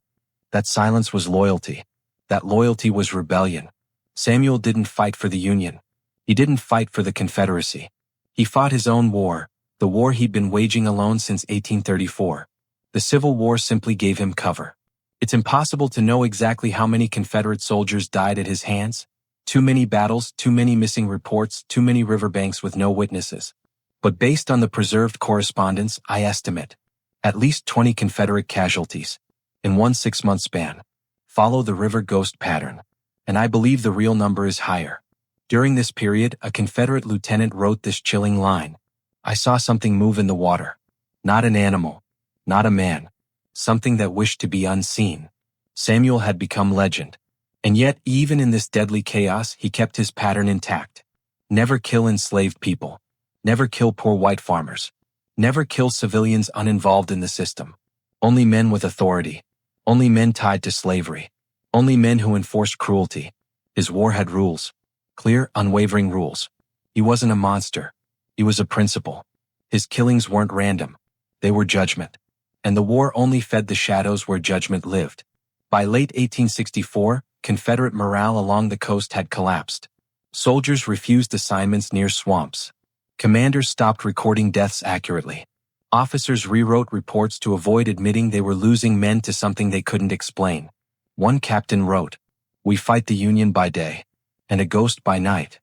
That silence was loyalty. That loyalty was rebellion. Samuel didn't fight for the Union. He didn't fight for the Confederacy. He fought his own war, the war he'd been waging alone since 1834. The Civil War simply gave him cover. It's impossible to know exactly how many Confederate soldiers died at his hands. Too many battles, too many missing reports, too many riverbanks with no witnesses. But based on the preserved correspondence, I estimate at least 20 Confederate casualties in one 6-month span. Follow the river ghost pattern. And I believe the real number is higher. During this period, a Confederate lieutenant wrote this chilling line. "I saw something move in the water. Not an animal. Not a man. Something that wished to be unseen." Samuel had become legend. And yet, even in this deadly chaos, he kept his pattern intact. Never kill enslaved people. Never kill poor white farmers. Never kill civilians uninvolved in the system. Only men with authority. Only men tied to slavery. Only men who enforced cruelty. His war had rules. Clear, unwavering rules. He wasn't a monster. He was a principle. His killings weren't random. They were judgment. And the war only fed the shadows where judgment lived. By late 1864, Confederate morale along the coast had collapsed. Soldiers refused assignments near swamps. Commanders stopped recording deaths accurately. Officers rewrote reports to avoid admitting they were losing men to something they couldn't explain. One captain wrote, "We fight the Union by day, and a ghost by night."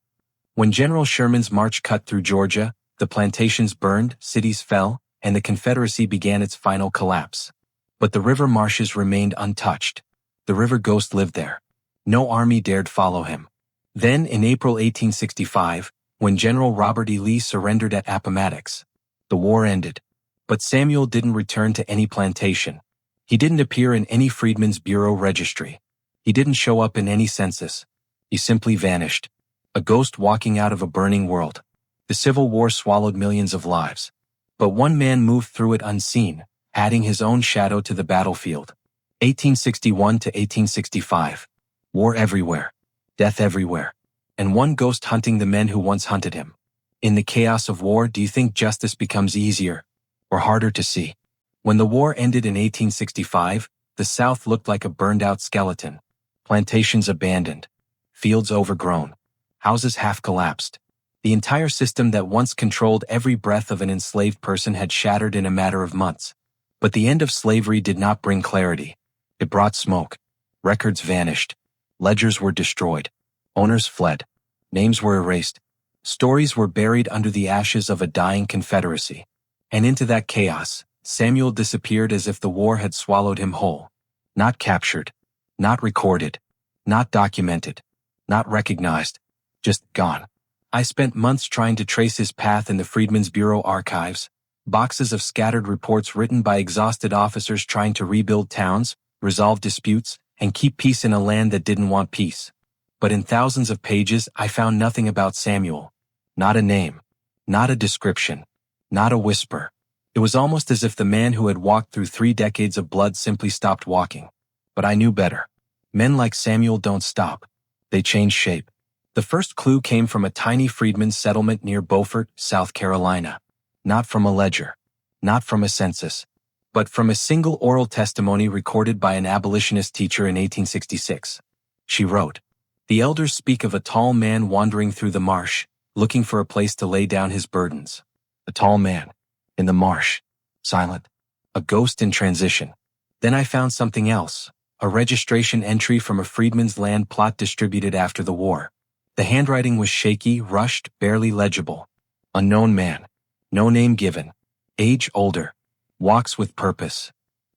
When General Sherman's march cut through Georgia, the plantations burned, cities fell, and the Confederacy began its final collapse. But the river marshes remained untouched. The river ghost lived there. No army dared follow him. Then, in April 1865, when General Robert E. Lee surrendered at Appomattox, the war ended. But Samuel didn't return to any plantation. He didn't appear in any Freedmen's Bureau registry. He didn't show up in any census. He simply vanished. A ghost walking out of a burning world. The Civil War swallowed millions of lives. But one man moved through it unseen, adding his own shadow to the battlefield. 1861 to 1865. War everywhere. Death everywhere. And one ghost hunting the men who once hunted him. In the chaos of war, do you think justice becomes easier or harder to see? When the war ended in 1865, the South looked like a burned-out skeleton. Plantations abandoned. Fields overgrown. Houses half-collapsed. The entire system that once controlled every breath of an enslaved person had shattered in a matter of months. But the end of slavery did not bring clarity. It brought smoke. Records vanished. Ledgers were destroyed. Owners fled. Names were erased. Stories were buried under the ashes of a dying Confederacy. And into that chaos, Samuel disappeared as if the war had swallowed him whole. Not captured. Not recorded. Not documented. Not recognized. Just gone. I spent months trying to trace his path in the Freedmen's Bureau archives, boxes of scattered reports written by exhausted officers trying to rebuild towns, resolve disputes, and keep peace in a land that didn't want peace. But in thousands of pages, I found nothing about Samuel. Not a name. Not a description. Not a whisper. It was almost as if the man who had walked through 3 decades of blood simply stopped walking. But I knew better. Men like Samuel don't stop. They change shape. The first clue came from a tiny freedmen's settlement near Beaufort, South Carolina. Not from a ledger. Not from a census. But from a single oral testimony recorded by an abolitionist teacher in 1866. She wrote, "The elders speak of a tall man wandering through the marsh, looking for a place to lay down his burdens. A tall man. In the marsh. Silent. A ghost in transition." Then I found something else. A registration entry from a freedman's land plot distributed after the war. The handwriting was shaky, rushed, barely legible. Unknown man. No name given. Age older. Walks with purpose.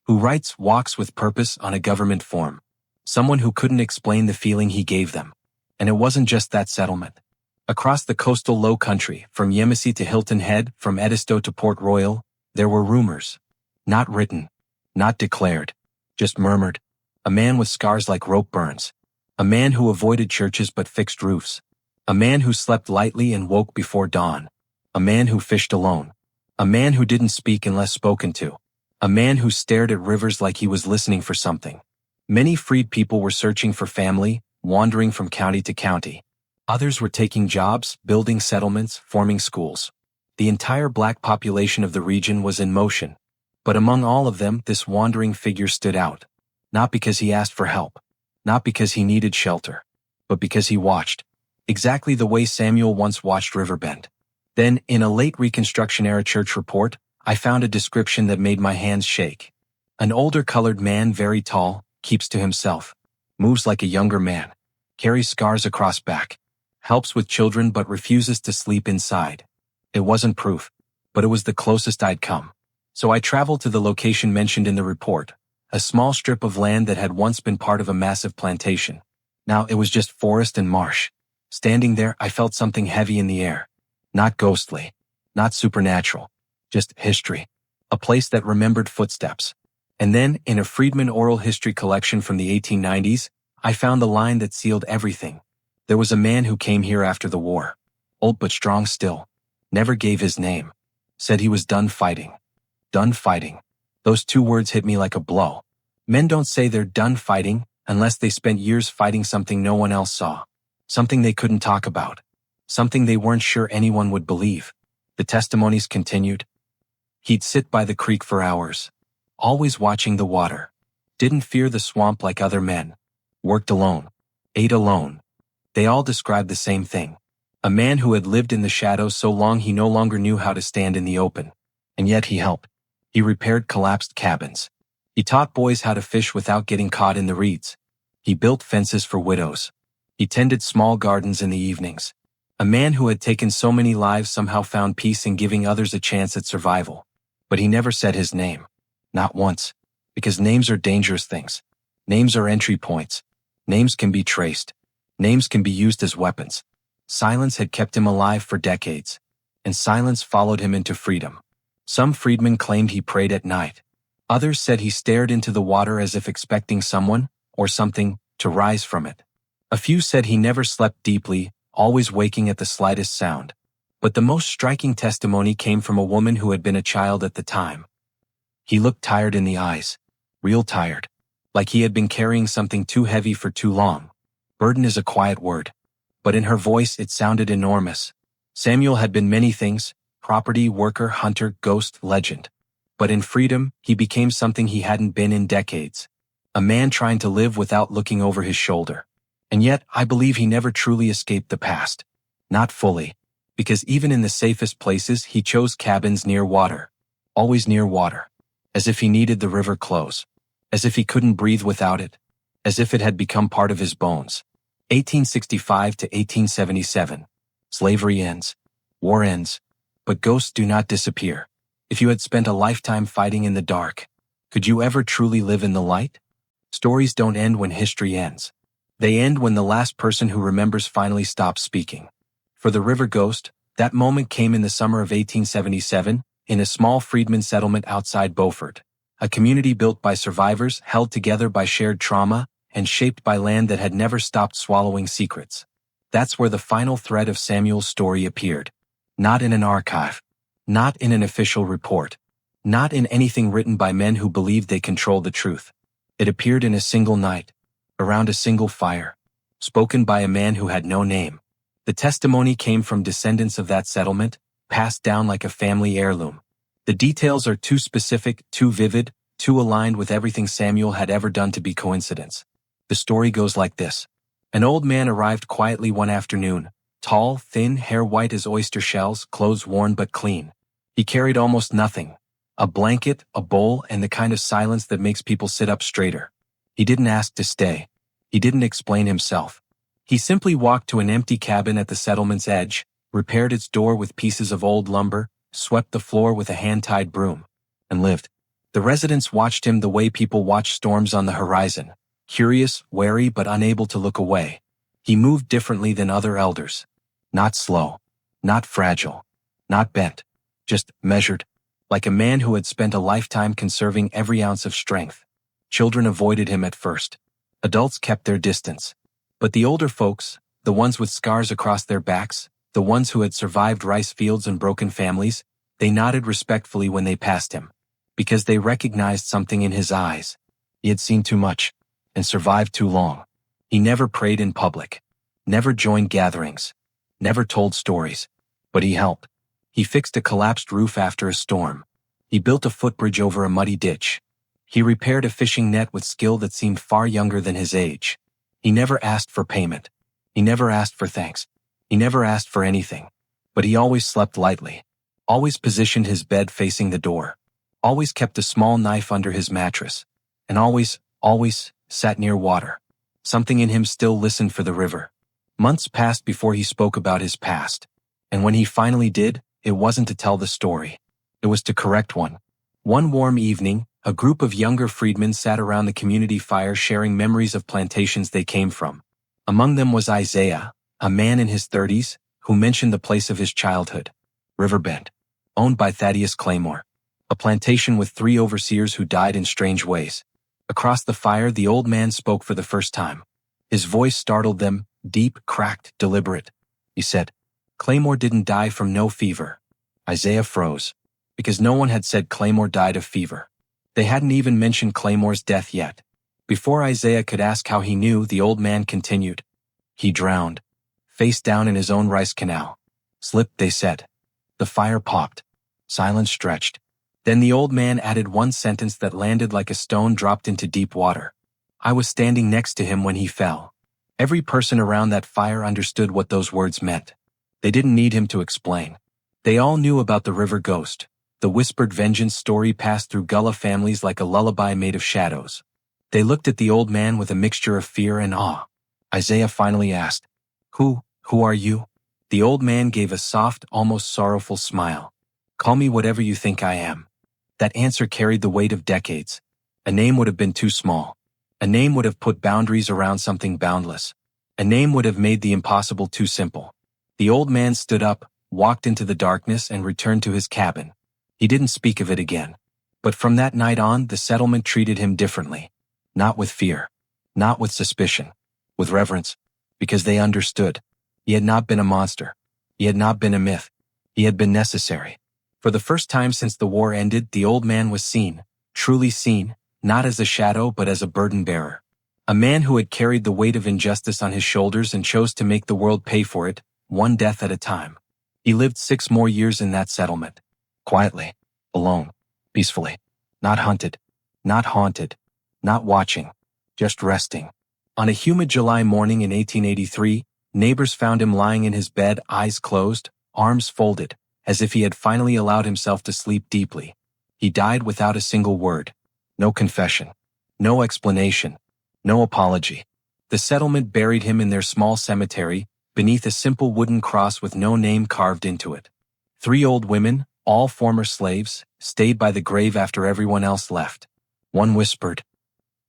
Who writes walks with purpose on a government form? Someone who couldn't explain the feeling he gave them. And it wasn't just that settlement. Across the coastal low country, from Yemassee to Hilton Head, from Edisto to Port Royal, there were rumors. Not written. Not declared. Just murmured. A man with scars like rope burns. A man who avoided churches but fixed roofs. A man who slept lightly and woke before dawn. A man who fished alone. A man who didn't speak unless spoken to. A man who stared at rivers like he was listening for something. Many freed people were searching for family, wandering from county to county. Others were taking jobs, building settlements, forming schools. The entire black population of the region was in motion. But among all of them, this wandering figure stood out. Not because he asked for help. Not because he needed shelter. But because he watched. Exactly the way Samuel once watched Riverbend. Then, in a late Reconstruction-era church report, I found a description that made my hands shake. An older colored man, very tall, keeps to himself. Moves like a younger man. Carries scars across back. Helps with children but refuses to sleep inside. It wasn't proof, but it was the closest I'd come. So I traveled to the location mentioned in the report, a small strip of land that had once been part of a massive plantation. Now it was just forest and marsh. Standing there, I felt something heavy in the air. Not ghostly. Not supernatural. Just history. A place that remembered footsteps. And then, in a Freedman oral history collection from the 1890s, I found the line that sealed everything. There was a man who came here after the war. Old but strong still. Never gave his name. Said he was done fighting. Done fighting. Those 2 words hit me like a blow. Men don't say they're done fighting unless they spent years fighting something no one else saw. Something they couldn't talk about. Something they weren't sure anyone would believe. The testimonies continued. He'd sit by the creek for hours. Always watching the water. Didn't fear the swamp like other men. Worked alone. Ate alone. They all described the same thing. A man who had lived in the shadows so long he no longer knew how to stand in the open. And yet he helped. He repaired collapsed cabins. He taught boys how to fish without getting caught in the reeds. He built fences for widows. He tended small gardens in the evenings. A man who had taken so many lives somehow found peace in giving others a chance at survival. But he never said his name. Not once. Because names are dangerous things. Names are entry points. Names can be traced. Names can be used as weapons. Silence had kept him alive for decades. And silence followed him into freedom. Some freedmen claimed he prayed at night. Others said he stared into the water as if expecting someone, or something, to rise from it. A few said he never slept deeply, always waking at the slightest sound. But the most striking testimony came from a woman who had been a child at the time. He looked tired in the eyes. Real tired. Like he had been carrying something too heavy for too long. Burden is a quiet word. But in her voice it sounded enormous. Samuel had been many things: property, worker, hunter, ghost, legend. But in freedom, he became something he hadn't been in decades. A man trying to live without looking over his shoulder. And yet, I believe he never truly escaped the past. Not fully. Because even in the safest places, he chose cabins near water. Always near water. As if he needed the river close. As if he couldn't breathe without it. As if it had become part of his bones. 1865 to 1877. Slavery ends. War ends. But ghosts do not disappear. If you had spent a lifetime fighting in the dark, could you ever truly live in the light? Stories don't end when history ends. They end when the last person who remembers finally stops speaking. For the river ghost, that moment came in the summer of 1877, in a small freedman settlement outside Beaufort, a community built by survivors held together by shared trauma and shaped by land that had never stopped swallowing secrets. That's where the final thread of Samuel's story appeared. Not in an archive. Not in an official report. Not in anything written by men who believed they controlled the truth. It appeared in a single night, around a single fire, spoken by a man who had no name. The testimony came from descendants of that settlement, passed down like a family heirloom. The details are too specific, too vivid, too aligned with everything Samuel had ever done to be coincidence. The story goes like this. An old man arrived quietly one afternoon, tall, thin, hair white as oyster shells, clothes worn but clean. He carried almost nothing. A blanket, a bowl, and the kind of silence that makes people sit up straighter. He didn't ask to stay. He didn't explain himself. He simply walked to an empty cabin at the settlement's edge, repaired its door with pieces of old lumber, swept the floor with a hand-tied broom, and lived. The residents watched him the way people watch storms on the horizon, curious, wary, but unable to look away. He moved differently than other elders. Not slow, not fragile, not bent, just measured, like a man who had spent a lifetime conserving every ounce of strength. Children avoided him at first. Adults kept their distance. But the older folks, the ones with scars across their backs, the ones who had survived rice fields and broken families, they nodded respectfully when they passed him, because they recognized something in his eyes. He had seen too much, and survived too long. He never prayed in public, never joined gatherings, never told stories, but he helped. He fixed a collapsed roof after a storm. He built a footbridge over a muddy ditch. He repaired a fishing net with skill that seemed far younger than his age. He never asked for payment. He never asked for thanks. He never asked for anything. But he always slept lightly, always positioned his bed facing the door, always kept a small knife under his mattress, and always sat near water. Something in him still listened for the river. Months passed before he spoke about his past. And when he finally did, it wasn't to tell the story. It was to correct one. One warm evening, a group of younger freedmen sat around the community fire sharing memories of plantations they came from. Among them was Isaiah, a man in his 30s, who mentioned the place of his childhood, Riverbend, owned by Thaddeus Claymore, a plantation with 3 overseers who died in strange ways. Across the fire, the old man spoke for the first time. His voice startled them, deep, cracked, deliberate. He said, "Claymore didn't die from no fever." Isaiah froze, because no one had said Claymore died of fever. They hadn't even mentioned Claymore's death yet. Before Isaiah could ask how he knew, the old man continued. "He drowned, face down in his own rice canal. Slipped, they said." The fire popped. Silence stretched. Then the old man added one sentence that landed like a stone dropped into deep water. "I was standing next to him when he fell." Every person around that fire understood what those words meant. They didn't need him to explain. They all knew about the river ghost. The whispered vengeance story passed through Gullah families like a lullaby made of shadows. They looked at the old man with a mixture of fear and awe. Isaiah finally asked, Who are you?" The old man gave a soft, almost sorrowful smile. "Call me whatever you think I am." That answer carried the weight of decades. A name would have been too small. A name would have put boundaries around something boundless. A name would have made the impossible too simple. The old man stood up, walked into the darkness, and returned to his cabin. He didn't speak of it again. But from that night on, the settlement treated him differently. Not with fear. Not with suspicion. With reverence. Because they understood. He had not been a monster. He had not been a myth. He had been necessary. For the first time since the war ended, the old man was seen, truly seen, not as a shadow but as a burden bearer. A man who had carried the weight of injustice on his shoulders and chose to make the world pay for it, one death at a time. He lived 6 more years in that settlement. Quietly, alone, peacefully, not hunted, not haunted, not watching, just resting. On a humid July morning in 1883, neighbors found him lying in his bed, eyes closed, arms folded, as if he had finally allowed himself to sleep deeply. He died without a single word. No confession. No explanation. No apology. The settlement buried him in their small cemetery, beneath a simple wooden cross with no name carved into it. 3 old women, all former slaves, stayed by the grave after everyone else left. One whispered,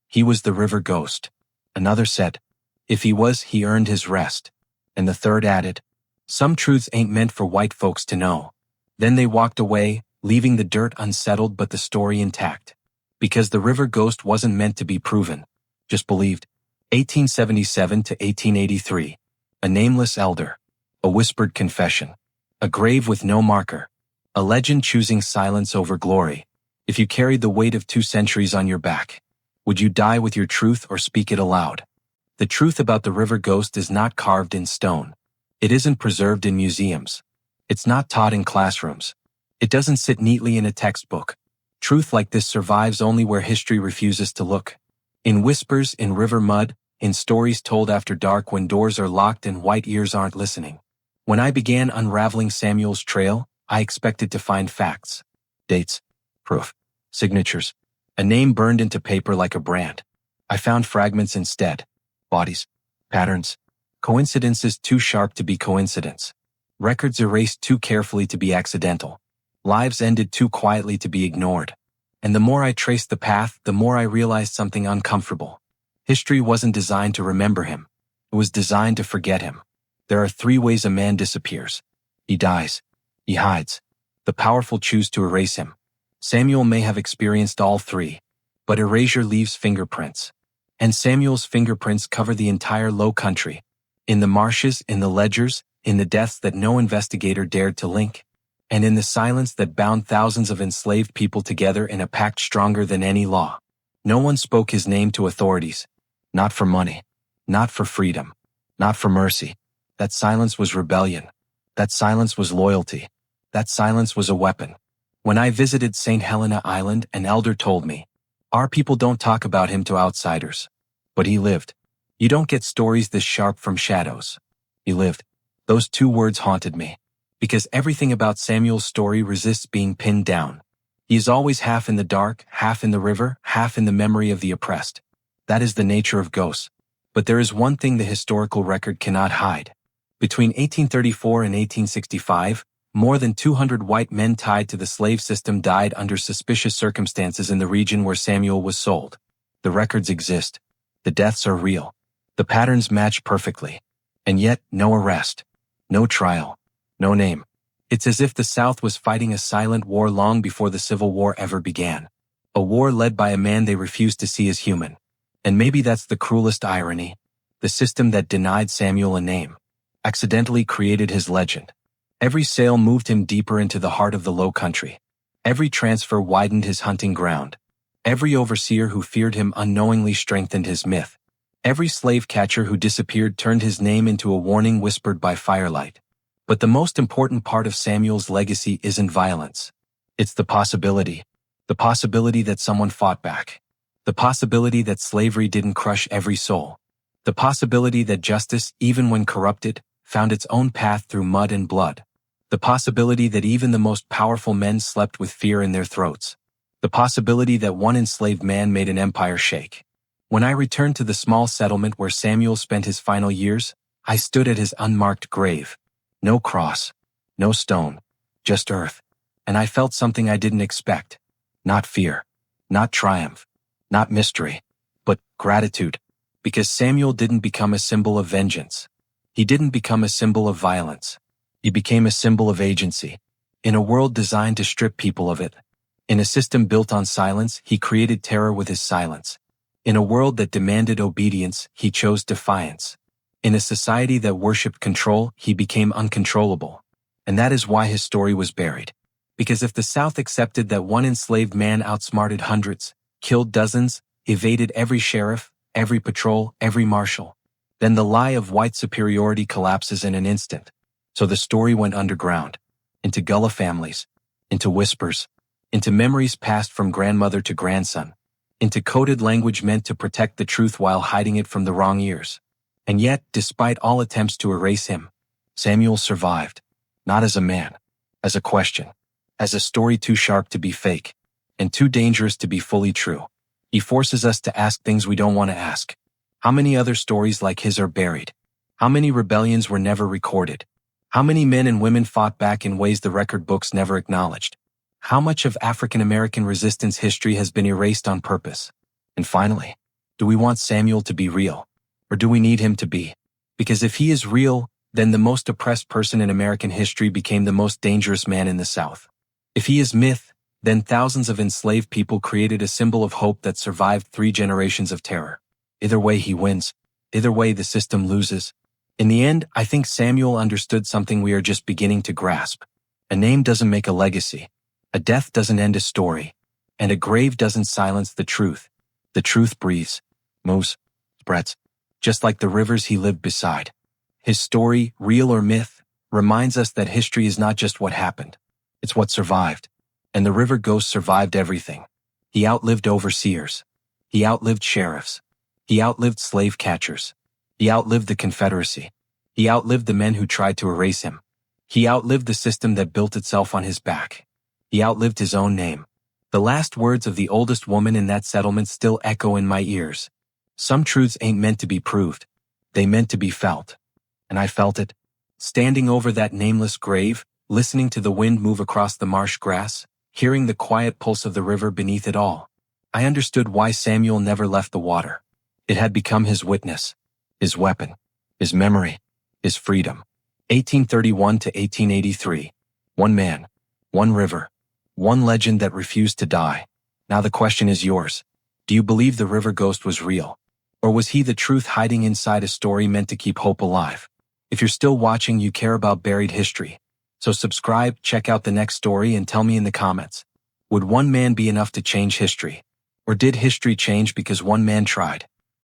"He was the river ghost." Another said, "If he was, he earned his rest." And the third added, Some truths ain't meant for white folks to know. Then they walked away, leaving the dirt unsettled but the story intact. Because the river ghost wasn't meant to be proven, just believed. 1877 to 1883. A nameless elder. A whispered confession. A grave with no marker. A legend choosing silence over glory. If you carried the weight of 2 centuries on your back, would you die with your truth or speak it aloud? The truth about the river ghost is not carved in stone. It isn't preserved in museums. It's not taught in classrooms. It doesn't sit neatly in a textbook. Truth like this survives only where history refuses to look. In whispers, in river mud, in stories told after dark when doors are locked and white ears aren't listening. When I began unraveling Samuel's trail, I expected to find facts. Dates. Proof. Signatures. A name burned into paper like a brand. I found fragments instead. Bodies. Patterns. Coincidences too sharp to be coincidence. Records erased too carefully to be accidental. Lives ended too quietly to be ignored. And the more I traced the path, the more I realized something uncomfortable. History wasn't designed to remember him. It was designed to forget him. There are 3 ways a man disappears. He dies. He hides. The powerful choose to erase him. Samuel may have experienced all 3. But erasure leaves fingerprints. And Samuel's fingerprints cover the entire Low Country. In the marshes, in the ledgers, in the deaths that no investigator dared to link. And in the silence that bound thousands of enslaved people together in a pact stronger than any law. No one spoke his name to authorities. Not for money. Not for freedom. Not for mercy. That silence was rebellion. That silence was loyalty. That silence was a weapon. When I visited St. Helena Island, an elder told me, "Our people don't talk about him to outsiders." But he lived. You don't get stories this sharp from shadows. He lived. Those 2 words haunted me. Because everything about Samuel's story resists being pinned down. He is always half in the dark, half in the river, half in the memory of the oppressed. That is the nature of ghosts. But there is one thing the historical record cannot hide. Between 1834 and 1865, more than 200 white men tied to the slave system died under suspicious circumstances in the region where Samuel was sold. The records exist. The deaths are real. The patterns match perfectly. And yet, no arrest. No trial. No name. It's as if the South was fighting a silent war long before the Civil War ever began. A war led by a man they refused to see as human. And maybe that's the cruelest irony. The system that denied Samuel a name accidentally created his legend. Every sale moved him deeper into the heart of the Low Country. Every transfer widened his hunting ground. Every overseer who feared him unknowingly strengthened his myth. Every slave catcher who disappeared turned his name into a warning whispered by firelight. But the most important part of Samuel's legacy isn't violence. It's the possibility. The possibility that someone fought back. The possibility that slavery didn't crush every soul. The possibility that justice, even when corrupted, found its own path through mud and blood. The possibility that even the most powerful men slept with fear in their throats. The possibility that one enslaved man made an empire shake. When I returned to the small settlement where Samuel spent his final years, I stood at his unmarked grave. No cross. No stone. Just earth. And I felt something I didn't expect. Not fear. Not triumph. Not mystery. But gratitude. Because Samuel didn't become a symbol of vengeance. He didn't become a symbol of violence. He became a symbol of agency. In a world designed to strip people of it. In a system built on silence, he created terror with his silence. In a world that demanded obedience, he chose defiance. In a society that worshipped control, he became uncontrollable. And that is why his story was buried. Because if the South accepted that one enslaved man outsmarted hundreds, killed dozens, evaded every sheriff, every patrol, every marshal, then the lie of white superiority collapses in an instant. So the story went underground, into Gullah families, into whispers, into memories passed from grandmother to grandson, into coded language meant to protect the truth while hiding it from the wrong ears. And yet, despite all attempts to erase him, Samuel survived, not as a man, as a question, as a story too sharp to be fake, and too dangerous to be fully true. He forces us to ask things we don't want to ask. How many other stories like his are buried? How many rebellions were never recorded? How many men and women fought back in ways the record books never acknowledged? How much of African American resistance history has been erased on purpose? And finally, do we want Samuel to be real? Or do we need him to be? Because if he is real, then the most oppressed person in American history became the most dangerous man in the South. If he is myth, then thousands of enslaved people created a symbol of hope that survived 3 generations of terror. Either way he wins. Either way the system loses. In the end, I think Samuel understood something we are just beginning to grasp. A name doesn't make a legacy. A death doesn't end a story. And a grave doesn't silence the truth. The truth breathes, moves, spreads, just like the rivers he lived beside. His story, real or myth, reminds us that history is not just what happened. It's what survived. And the river ghost survived everything. He outlived overseers. He outlived sheriffs. He outlived slave catchers. He outlived the Confederacy. He outlived the men who tried to erase him. He outlived the system that built itself on his back. He outlived his own name. The last words of the oldest woman in that settlement still echo in my ears. Some truths ain't meant to be proved. They meant to be felt. And I felt it. Standing over that nameless grave, listening to the wind move across the marsh grass, hearing the quiet pulse of the river beneath it all, I understood why Samuel never left the water. It had become his witness, his weapon, his memory, his freedom. 1831 to 1883. One man, one river, one legend that refused to die. Now the question is yours. Do you believe the river ghost was real? Or was he the truth hiding inside a story meant to keep hope alive? If you're still watching, you care about buried history. So subscribe, check out the next story, and tell me in the comments. Would one man be enough to change history? Or did history change because one man tried?